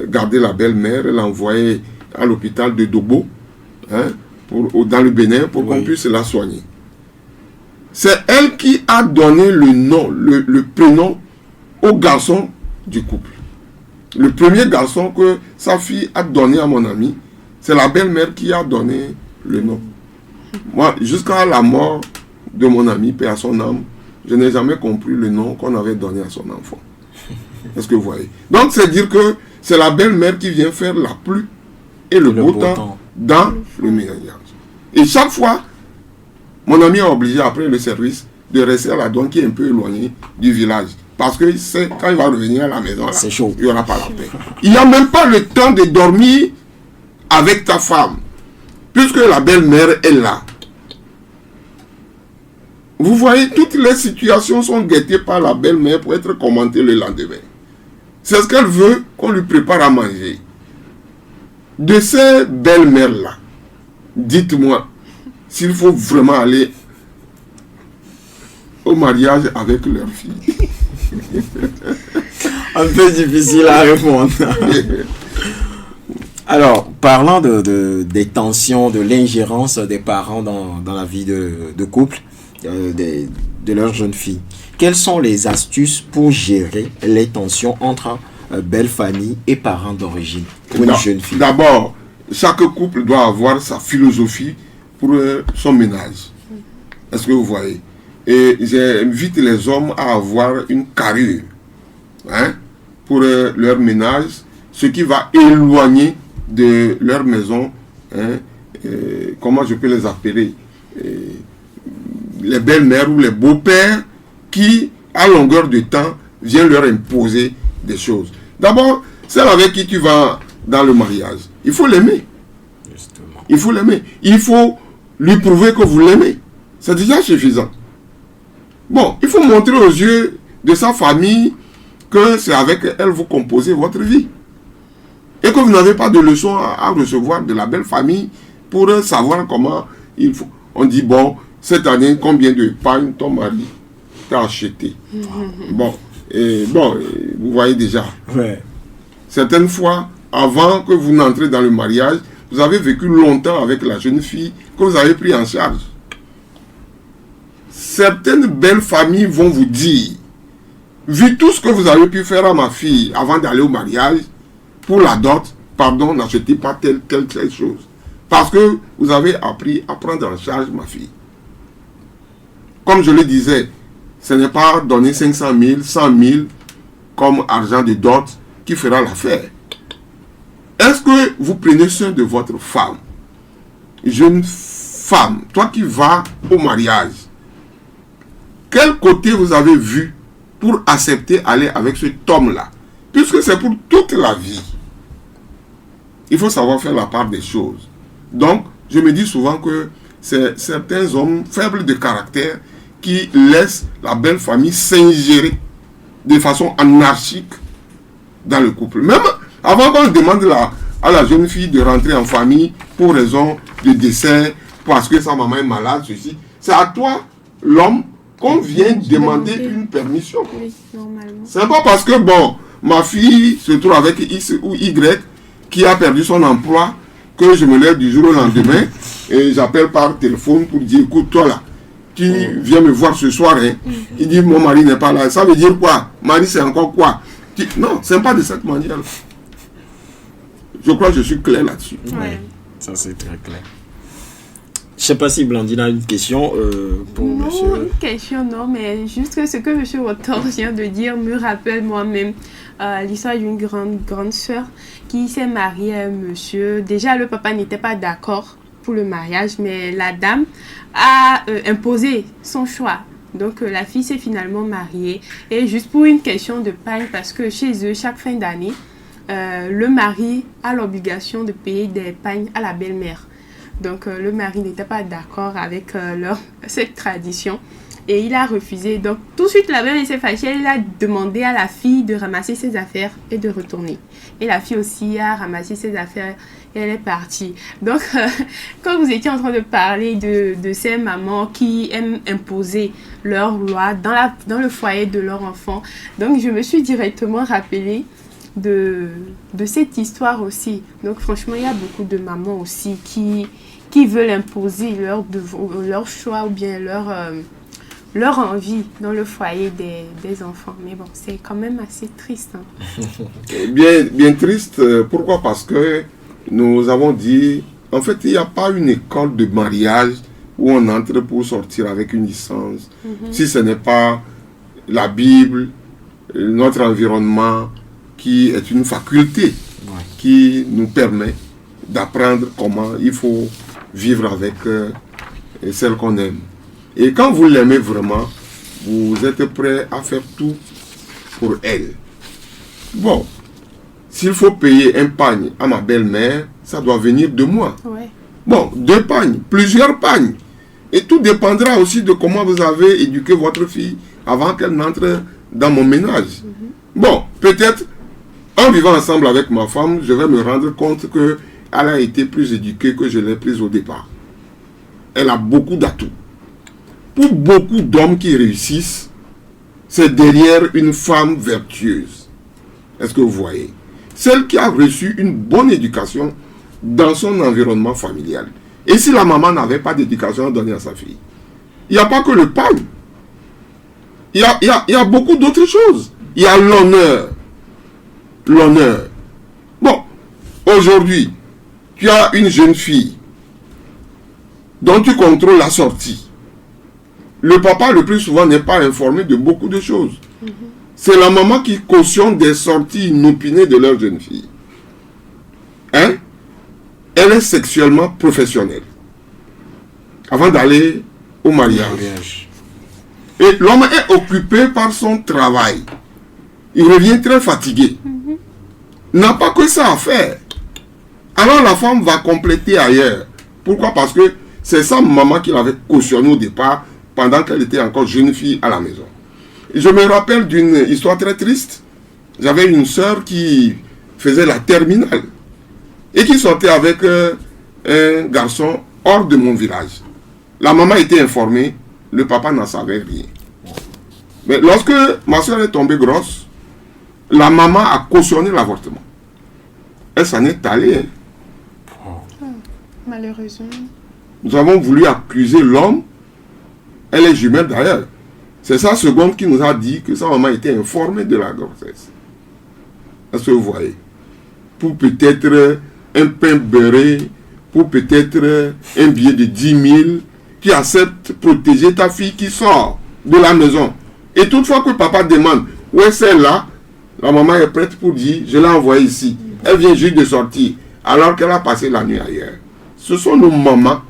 [SPEAKER 5] garder la belle-mère, l'a envoyée à l'hôpital de Dobo, dans le Bénin, pour qu'on puisse la soigner. C'est elle qui a donné le nom, le prénom au garçon du couple. Le premier garçon que sa fille a donné à mon ami, c'est la belle-mère qui a donné le nom. Moi, jusqu'à la mort de mon ami, paix à son âme, je n'ai jamais compris le nom qu'on avait donné à son enfant. Est-ce que vous voyez? Donc, c'est dire que c'est la belle-mère qui vient faire la pluie et le beau temps dans le ménage. Et chaque fois, mon ami est obligé, après le service, de rester à la douane qui est un peu éloignée du village. Parce que c'est quand il va revenir à la maison, là,
[SPEAKER 1] c'est chaud.
[SPEAKER 5] Il n'y aura pas la paix. Il n'y a même pas le temps de dormir avec ta femme, puisque la belle-mère est là. Vous voyez, toutes les situations sont guettées par la belle-mère pour être commentées le lendemain. C'est ce qu'elle veut qu'on lui prépare à manger. De ces belles-mères-là, dites-moi s'il faut vraiment aller au mariage avec leur fille.
[SPEAKER 1] Un peu difficile à répondre. Alors, parlant des tensions, de l'ingérence des parents dans la vie de couple, de leur jeune fille, quelles sont les astuces pour gérer les tensions entre belle famille et parents d'origine pour une jeune fille?
[SPEAKER 5] D'abord, chaque couple doit avoir sa philosophie pour son ménage. Est-ce que vous voyez? Et j'invite les hommes à avoir une carrure pour leur ménage, ce qui va éloigner de leur maison, comment je peux les appeler, les belles-mères ou les beaux-pères qui, à longueur de temps, viennent leur imposer des choses. D'abord, celle avec qui tu vas dans le mariage, il faut l'aimer.
[SPEAKER 1] Justement.
[SPEAKER 5] Il faut l'aimer. Il faut lui prouver que vous l'aimez. C'est déjà suffisant. Bon, il faut montrer aux yeux de sa famille que c'est avec elle vous composez votre vie. Et que vous n'avez pas de leçons à recevoir de la belle famille pour savoir comment il faut. On dit, bon, cette année, combien de pagnes ton mari t'a acheté? Bon, vous voyez déjà.
[SPEAKER 1] Ouais.
[SPEAKER 5] Certaines fois, avant que vous n'entrez dans le mariage, vous avez vécu longtemps avec la jeune fille que vous avez pris en charge. Certaines belles familles vont vous dire, vu tout ce que vous avez pu faire à ma fille avant d'aller au mariage, pour la dot, pardon, n'achetez pas telle chose. Vous voyez? Donc, il faut Parce que vous avez appris à prendre en charge ma fille. Comme je le disais, ce n'est pas donner 500 000, 100 000 comme argent de dot qui fera l'affaire. Est-ce que vous prenez soin de votre femme? Jeune femme, toi qui vas au mariage, quel côté vous avez vu pour accepter aller avec cet homme-là? Puisque c'est pour toute la vie. Il faut savoir faire la part des choses. Donc, je me dis souvent que c'est certains hommes faibles de caractère qui laissent la belle famille s'ingérer de façon anarchique dans le couple. Même avant qu'on demande à la jeune fille de rentrer en famille pour raison de décès, parce que sa maman est malade, ceci, c'est à toi, l'homme, qu'on vient demander une permission.
[SPEAKER 2] Oui, normalement.
[SPEAKER 5] C'est pas parce que, bon, ma fille se trouve avec X ou Y qui a perdu son emploi que je me lève du jour au lendemain et j'appelle par téléphone pour dire, écoute, toi là, tu viens me voir ce soir, hein. Il dit, mon mari n'est pas là. Ça veut dire quoi? Mari, c'est encore quoi? Non, c'est pas de cette manière. Je crois que je suis clair là-dessus.
[SPEAKER 2] Ouais.
[SPEAKER 1] Ça, c'est très clair. Je sais pas si Blandine a une question pour
[SPEAKER 2] Non,
[SPEAKER 1] monsieur.
[SPEAKER 2] une question, non, mais juste que ce que M. Rotor vient de dire me rappelle moi-même l'histoire d'une grande sœur qui s'est mariée à un monsieur. Déjà, le papa n'était pas d'accord pour le mariage, mais la dame a imposé son choix. Donc, la fille s'est finalement mariée. Et juste pour une question de paille, parce que chez eux, chaque fin d'année, le mari a l'obligation de payer des pagnes à la belle-mère. Donc, le mari n'était pas d'accord avec cette tradition et il a refusé. Donc, tout de suite, la belle s'est fâchée. Elle a demandé à la fille de ramasser ses affaires et de retourner. Et la fille aussi a ramassé ses affaires et elle est partie. Donc, quand vous étiez en train de parler de ces mamans qui aiment imposer leur loi dans le foyer de leur enfant, donc je me suis directement rappelée de cette histoire aussi. Donc franchement, il y a beaucoup de mamans aussi qui veulent imposer leur choix ou bien leur envie dans le foyer des enfants. Mais bon, c'est quand même assez triste. Hein.
[SPEAKER 5] Bien triste. Pourquoi? Parce que nous avons dit, en fait, il n'y a pas une école de mariage où on entre pour sortir avec une licence. Si ce n'est pas la Bible, notre environnement, qui est une faculté qui nous permet d'apprendre comment il faut vivre avec celle qu'on aime. Et quand vous l'aimez vraiment, vous êtes prêt à faire tout pour elle. Bon, s'il faut payer un pagne à ma belle-mère, ça doit venir de moi.
[SPEAKER 2] Ouais.
[SPEAKER 5] Bon, 2 pagnes, plusieurs pagnes. Et tout dépendra aussi de comment vous avez éduqué votre fille avant qu'elle n'entre dans mon ménage. Bon, peut-être en vivant ensemble avec ma femme, je vais me rendre compte qu'elle a été plus éduquée que je l'ai prise au départ. Elle a beaucoup d'atouts. Pour beaucoup d'hommes qui réussissent, c'est derrière une femme vertueuse. Est-ce que vous voyez? Celle qui a reçu une bonne éducation dans son environnement familial. Et si la maman n'avait pas d'éducation à donner à sa fille, il n'y a pas que le pain. Il y a beaucoup d'autres choses. Il y a l'honneur. L'honneur. Bon, aujourd'hui, tu as une jeune fille dont tu contrôles la sortie. Le papa, le plus souvent, n'est pas informé de beaucoup de choses. C'est la maman qui cautionne des sorties inopinées de leur jeune fille. Hein? Elle est sexuellement professionnelle. Avant d'aller au mariage. Et l'homme est occupé par son travail. Il revient très fatigué. N'a pas que ça à faire. Alors la femme va compléter ailleurs. Pourquoi? Parce que c'est sa maman qui l'avait cautionné au départ pendant qu'elle était encore jeune fille à la maison. Et je me rappelle d'une histoire très triste. J'avais une sœur qui faisait la terminale et qui sortait avec un garçon hors de mon village. La maman était informée, le papa n'en savait rien. Mais lorsque ma soeur est tombée grosse, la maman a cautionné l'avortement. Elle s'en est allée.
[SPEAKER 2] Malheureusement.
[SPEAKER 5] Nous avons voulu accuser l'homme. Elle est jumelle d'ailleurs. C'est sa seconde qui nous a dit que sa maman était informée de la grossesse. Est-ce que vous voyez? Pour peut-être un pain beurré, pour peut-être un billet de 10 000, tu acceptes protéger ta fille qui sort de la maison. Et toutefois que papa demande, où est celle-là? La maman est prête pour dire, je l'ai envoyée ici. Elle vient juste de sortir, alors qu'elle a passé la nuit ailleurs. Ce sont nos mamans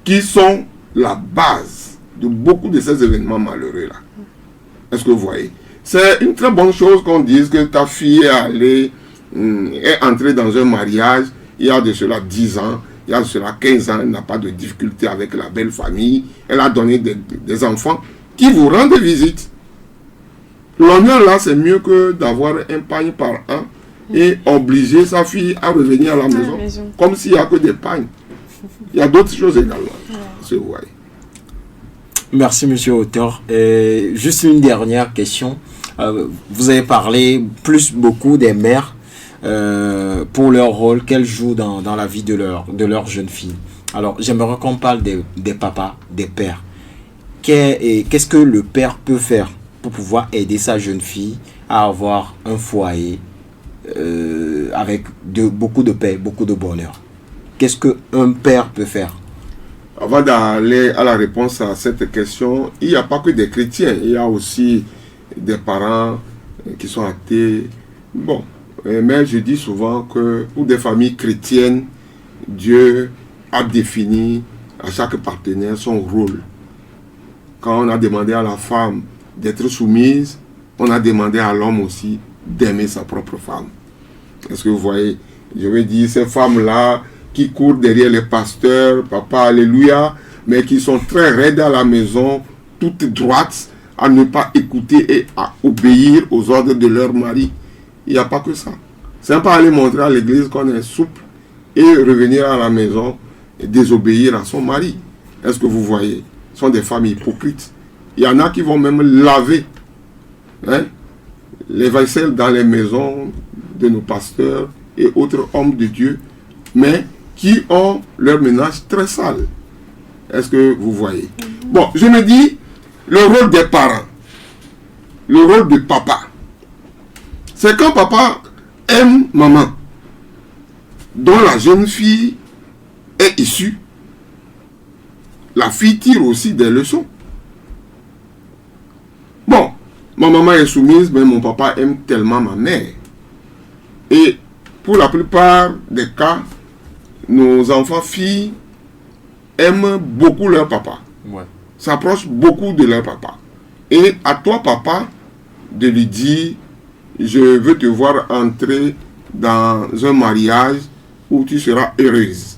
[SPEAKER 5] qui sont la base de beaucoup de ces événements malheureux-là. Est-ce que vous voyez? C'est une très bonne chose qu'on dise que ta fille est entrée dans un mariage, il y a de cela 10 ans, il y a de cela 15 ans, elle n'a pas de difficulté avec la belle famille, elle a donné des enfants qui vous rendent visite. L'honneur là, c'est mieux que d'avoir un pagne par an et obliger sa fille à revenir à la maison, comme s'il n'y a que des pagnes. Il y a d'autres choses également. Ouais.
[SPEAKER 1] Merci, monsieur auteur. Juste une dernière question. Vous avez parlé beaucoup des mères pour leur rôle qu'elles jouent dans la vie de leur jeune fille. Alors, j'aimerais qu'on parle des papas, des pères. Qu'est-ce que le père peut faire pour pouvoir aider sa jeune fille à avoir un foyer avec beaucoup de paix, beaucoup de bonheur? Qu'est-ce qu'un père peut faire?
[SPEAKER 5] Avant d'aller à la réponse à cette question, il n'y a pas que des chrétiens, il y a aussi des parents qui sont athées. Bon, mais je dis souvent que pour des familles chrétiennes, Dieu a défini à chaque partenaire son rôle. Quand on a demandé à la femme d'être soumise, on a demandé à l'homme aussi d'aimer sa propre femme. Est-ce que vous voyez? Je veux dire, ces femmes-là qui courent derrière les pasteurs, papa, alléluia, mais qui sont très raides à la maison, toutes droites, à ne pas écouter et à obéir aux ordres de leur mari. Il n'y a pas que ça. C'est pas aller montrer à l'église qu'on est souple et revenir à la maison et désobéir à son mari. Est-ce que vous voyez? Ce sont des femmes hypocrites. Il y en a qui vont même laver les vaisselles dans les maisons de nos pasteurs et autres hommes de Dieu, mais qui ont leur ménage très sale. Est-ce que vous voyez? Bon, je me dis, le rôle des parents, le rôle de papa, c'est quand papa aime maman, dont la jeune fille est issue, la fille tire aussi des leçons. Bon, ma maman est soumise, mais mon papa aime tellement ma mère. Et pour la plupart des cas, nos enfants filles aiment beaucoup leur papa.
[SPEAKER 1] Ouais.
[SPEAKER 5] S'approchent beaucoup de leur papa. Et à toi, papa, de lui dire, je veux te voir entrer dans un mariage où tu seras heureuse.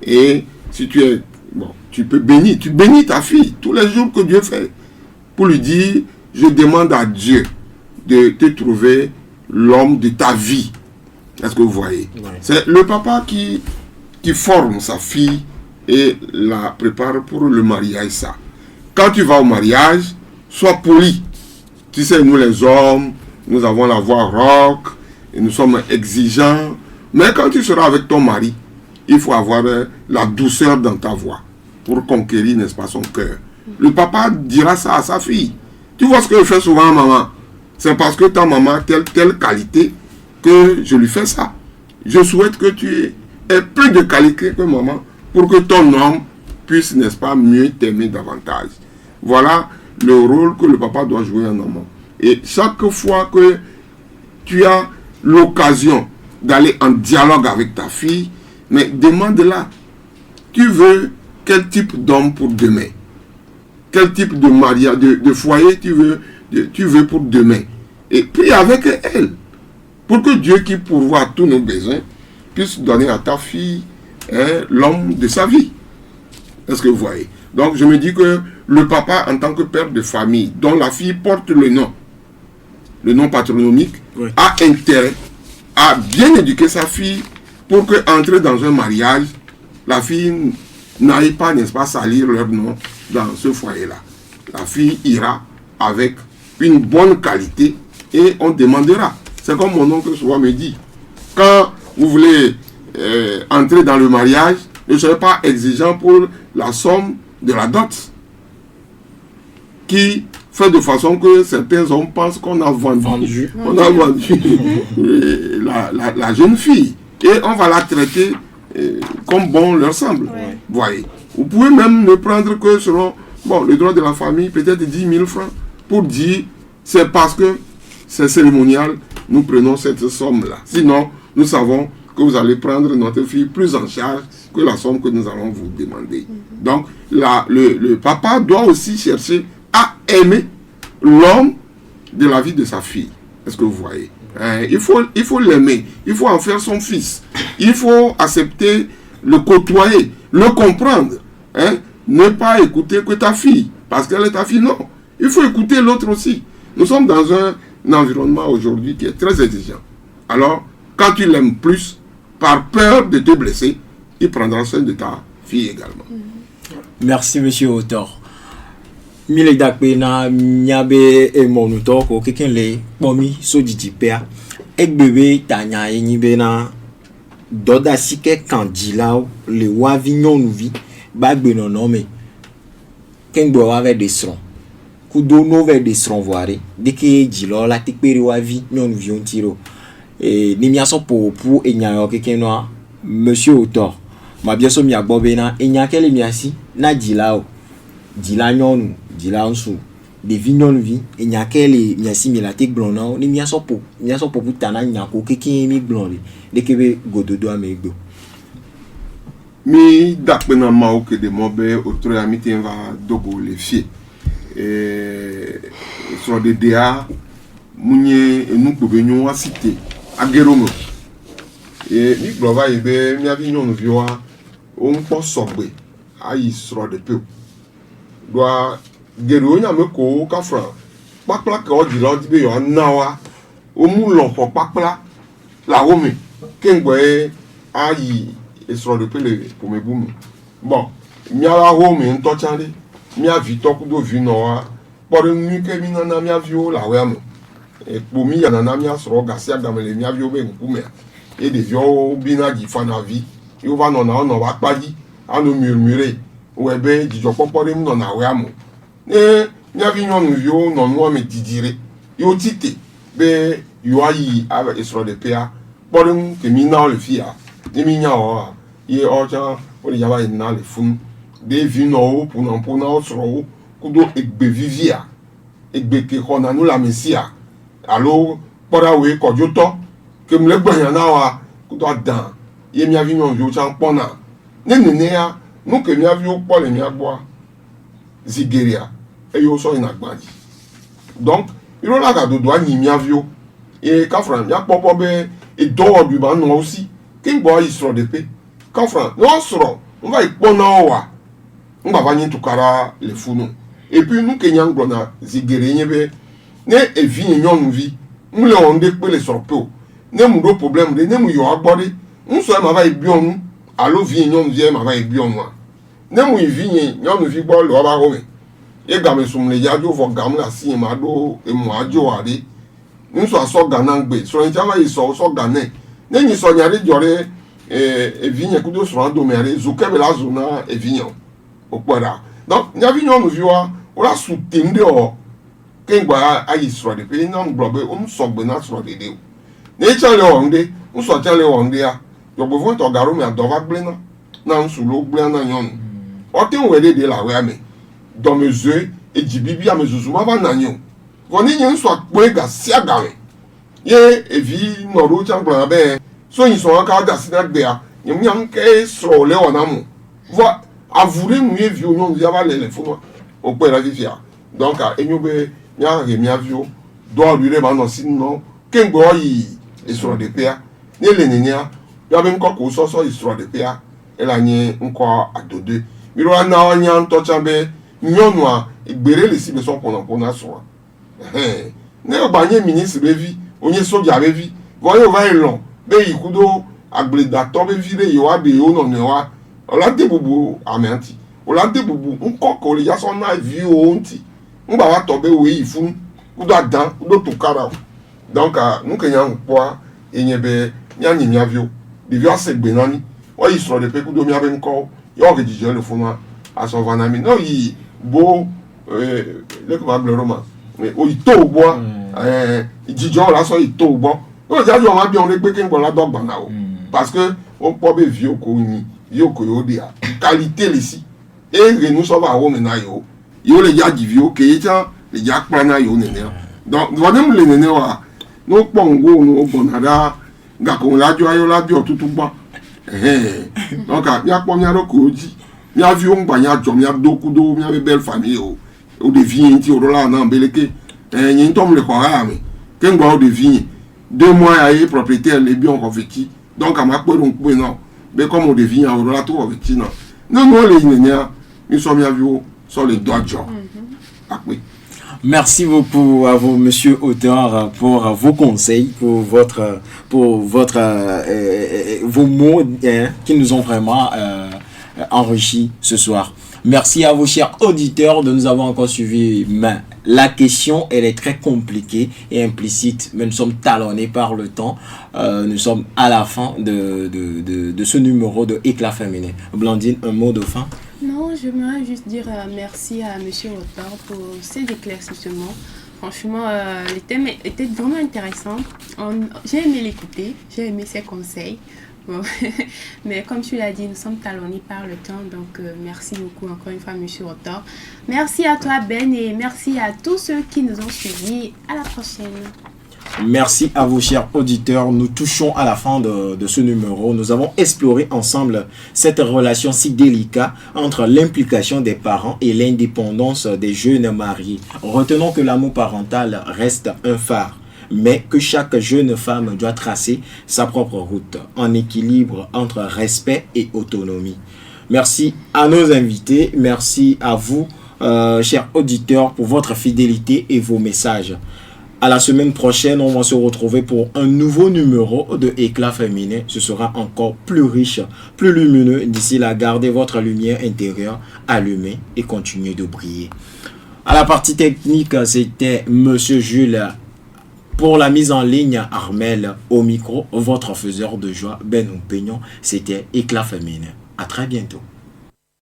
[SPEAKER 5] Et si tu es, bon, tu bénis ta fille tous les jours que Dieu fait. Pour lui dire, je demande à Dieu de te trouver l'homme de ta vie. Est-ce que vous voyez? Ouais. C'est le papa qui forme sa fille et la prépare pour le mariage. Ça. Quand tu vas au mariage, sois poli. Tu sais, nous les hommes, nous avons la voix rock, et nous sommes exigeants. Mais quand tu seras avec ton mari, il faut avoir la douceur dans ta voix pour conquérir, n'est-ce pas, son cœur. Le papa dira ça à sa fille. Tu vois ce que je fais souvent, maman? C'est parce que ta maman a telle qualité que je lui fais ça. Je souhaite que tu aies plus de qualité que maman pour que ton homme puisse, n'est-ce pas, mieux t'aimer davantage. Voilà le rôle que le papa doit jouer en amont. Et chaque fois que tu as l'occasion d'aller en dialogue avec ta fille, mais demande-la, tu veux quel type d'homme pour demain? Quel type de mariage, de foyer tu veux pour demain? Et prie avec elle, pour que Dieu qui pourvoit à tous nos besoins puisse donner à ta fille l'homme de sa vie. Est-ce que vous voyez? Donc je me dis que le papa, en tant que père de famille, dont la fille porte le nom patronymique, oui, a intérêt à bien éduquer sa fille pour que, entrer dans un mariage, la fille n'aille pas, n'est-ce pas, salir leur nom dans ce foyer-là. La fille ira avec une bonne qualité et on demandera. C'est comme mon oncle souvent me dit, quand vous voulez entrer dans le mariage, ne soyez pas exigeant pour la somme de la dot, qui fait de façon que certains hommes pensent qu'on a vendu. On a vendu la jeune fille et on va la traiter comme bon leur semble.
[SPEAKER 2] Ouais.
[SPEAKER 5] Voyez. Vous pouvez même ne prendre que selon le droit de la famille, peut-être 10 000 francs, pour dire c'est parce que c'est cérémonial, nous prenons cette somme-là. Sinon, nous savons que vous allez prendre notre fille plus en charge que la somme que nous allons vous demander. Donc, le papa doit aussi chercher à aimer l'homme de la vie de sa fille. Est-ce que vous voyez? Il faut l'aimer, il faut en faire son fils. Il faut accepter, le côtoyer, le comprendre. Ne pas écouter que ta fille, parce qu'elle est ta fille, non. Il faut écouter l'autre aussi. Nous sommes dans un environnement aujourd'hui qui est très exigeant. Alors, quand tu l'aimes plus, par peur de te blesser, il prendra soin de ta fille également.
[SPEAKER 1] Merci, monsieur Autor. Mile dakpena nyabe e monuto ko keken le pomi so didipea ek bebe tanya enyibe na doda sike kandila le wavi nyonuvi bagbe nonome kengbo wa ve desron kudo no ve desron voire deke jilo la tikpere wavi nyonuvi ontiro e ni mi aso pour enya yo keken no monsieur Autor ma bien so mi agbobe na enya kele mi asi na jila o jila nyonu jila nsu de vignon vi e nyakele mi asimila tek blon na ni mi aso po putana nyako keke mi blon de kebe gododo amegbo
[SPEAKER 5] mi dakpena mao ke de mobe otro ya mi tenva dogo le fie so de dea munye enukpo be nyon asite ageromo mi glova ibe mi avignon viwa o npo sogbe ayi sro de peu doa gero nya me ko kafra pakpla ke oji lo di be yo nawa o mu lo po pakpla la womi kengbe ayi esro de pele pour me boom bon mi ala womi nto chande mi avi to ku do vi no wa por mi ke mi na mi avi o la we am e po mi ya na mi asro ga si agamele mi avi o be nku me e de yo bi na ji fa na vi yo va no na no wa paji anu murmurer ou ben jijo popore mu no na we am nya vi nyon vio no no me didire yo tite be yo ayi ave esro de pea porum ke mi na le fia ni mi nya o ye oja o le yaba na le fun de vi no pour na osro kudo egbe vivia egbe ke kona nu la mesia alo pora we kojoto ke mle gban na wa kudo dan ye mi avi nyon vio chan pona ne ya nu ke mi avi o pole mi agboa zigeria et yo so inagbaji donc il a la do doa ni mi avio et kafran ya popo be e do du ba no aussi king boy isro de pe kafran no sro on va ipona wa on va vanyi tukara le funu et puis nous kenyan glona zigere nyebe ne e vi nyon vi mu le onde pe le sorpo ne mu do problème de ne mu yo agbode un so ma va ibionu alo vi nyon vi ma va ibionu ne mu vi nyon vi gbo lo ba ho e game sumle yajo fo gam na si ma do e mo ajo ade nso aso gana ngbe so nja ma iso so gane ne ni so nyare jore e vinye kudo so ando mere zuke be la zona e vinyo opora donc nya vinyo no viwa ora sutinde o kengba ayi so de pe na nglobe so gbe na so de de ne chale o nde nso chale o nde ya yo bo fun to garo mi adova gble na nso lo gble na yon o te wele de la we ame dans mes yeux et jibibi a mes zuzuma va nanyo voni nyen so akpo ga sia gawe ye evi noro changla be so yin so aka ga sina gbe a nyem nyam ke so le onamu va avourer mu ye vi onyon via va le fo o pe la vivia donc a enyobe nya re mi avio do lui le ba no sinno kengbo yi isro de pea ne le nenia ya be nko ko so isro de pea elanye nko adode miro na onya nto chambe nyonu a igbere le si be so pona so ne obanye ministre be vi onye soja be vi voye va elon be ikudo agbleda to be vi le yo ade yo no ne wa olade bubu amanti olade bubu nko ko le ya so na vi o nti ngba wa to be we ifun kudo adan kudo tukara donc nous kenya npo enyebe nyani miavio de vi asegbe nani o yi so de pe kudo mi abe nko yo ge jije le funa aso vanami no yi bo le ko ba roma o ito bo jijo la so ito bo o ja jo ma bi on le pe kin bo la dogba na o parce que on peut be vieux koni vieux koyo dia qualité ici et nous sommes à home na yo les gars du vieux que ya les gars plana yo nene donc vraiment les nene wa no pongo no bonada ga ko la jo tutu gba donc ya po mi aro ko ji mi a vieux ngba ya jo mi a doku do mi a belle famille o devient ti o la na beleke yin tom le ko ha mi ke ngba o devient 2 mois à y propriétaire les biens convertis donc à ma peur on peut non mais comme on devient en relato avec non non les nénia nous sommes à vous sur les doigts de genre.
[SPEAKER 1] Merci beaucoup à vous, monsieur auteur, pour vos conseils, pour vos mots qui nous ont vraiment enrichis ce soir. Merci à vous, chers auditeurs, de nous avoir encore suivis. Mais la question, elle est très compliquée et implicite, mais nous sommes talonnés par le temps. Nous sommes à la fin de ce numéro de Éclat féminin. Blandine, un mot de fin?
[SPEAKER 2] Non, j'aimerais juste dire merci à monsieur l'auteur pour ses éclaircissements. Franchement, le thème était vraiment intéressant. J'ai aimé l'écouter, j'ai aimé ses conseils. Bon. Mais comme tu l'as dit, nous sommes talonnés par le temps, donc merci beaucoup encore une fois, monsieur Autor. Merci à toi, Ben, et merci à tous ceux qui nous ont suivis. À la prochaine.
[SPEAKER 1] Merci à vous, chers auditeurs. Nous touchons à la fin de ce numéro. Nous avons exploré ensemble cette relation si délicate entre l'implication des parents et l'indépendance des jeunes mariés. Retenons que l'amour parental reste un phare, mais que chaque jeune femme doit tracer sa propre route en équilibre entre respect et autonomie. Merci à nos invités, merci à vous, chers auditeurs, pour votre fidélité et vos messages. À la semaine prochaine, on va se retrouver pour un nouveau numéro de Éclat féminin. Ce sera encore plus riche, plus lumineux. D'ici là, gardez votre lumière intérieure allumée et continuez de briller. À la partie technique, c'était Monsieur Jules. Pour la mise en ligne, Armel au micro, votre faiseur de joie, Ben Oupignon, c'était Éclat féminin. À très bientôt.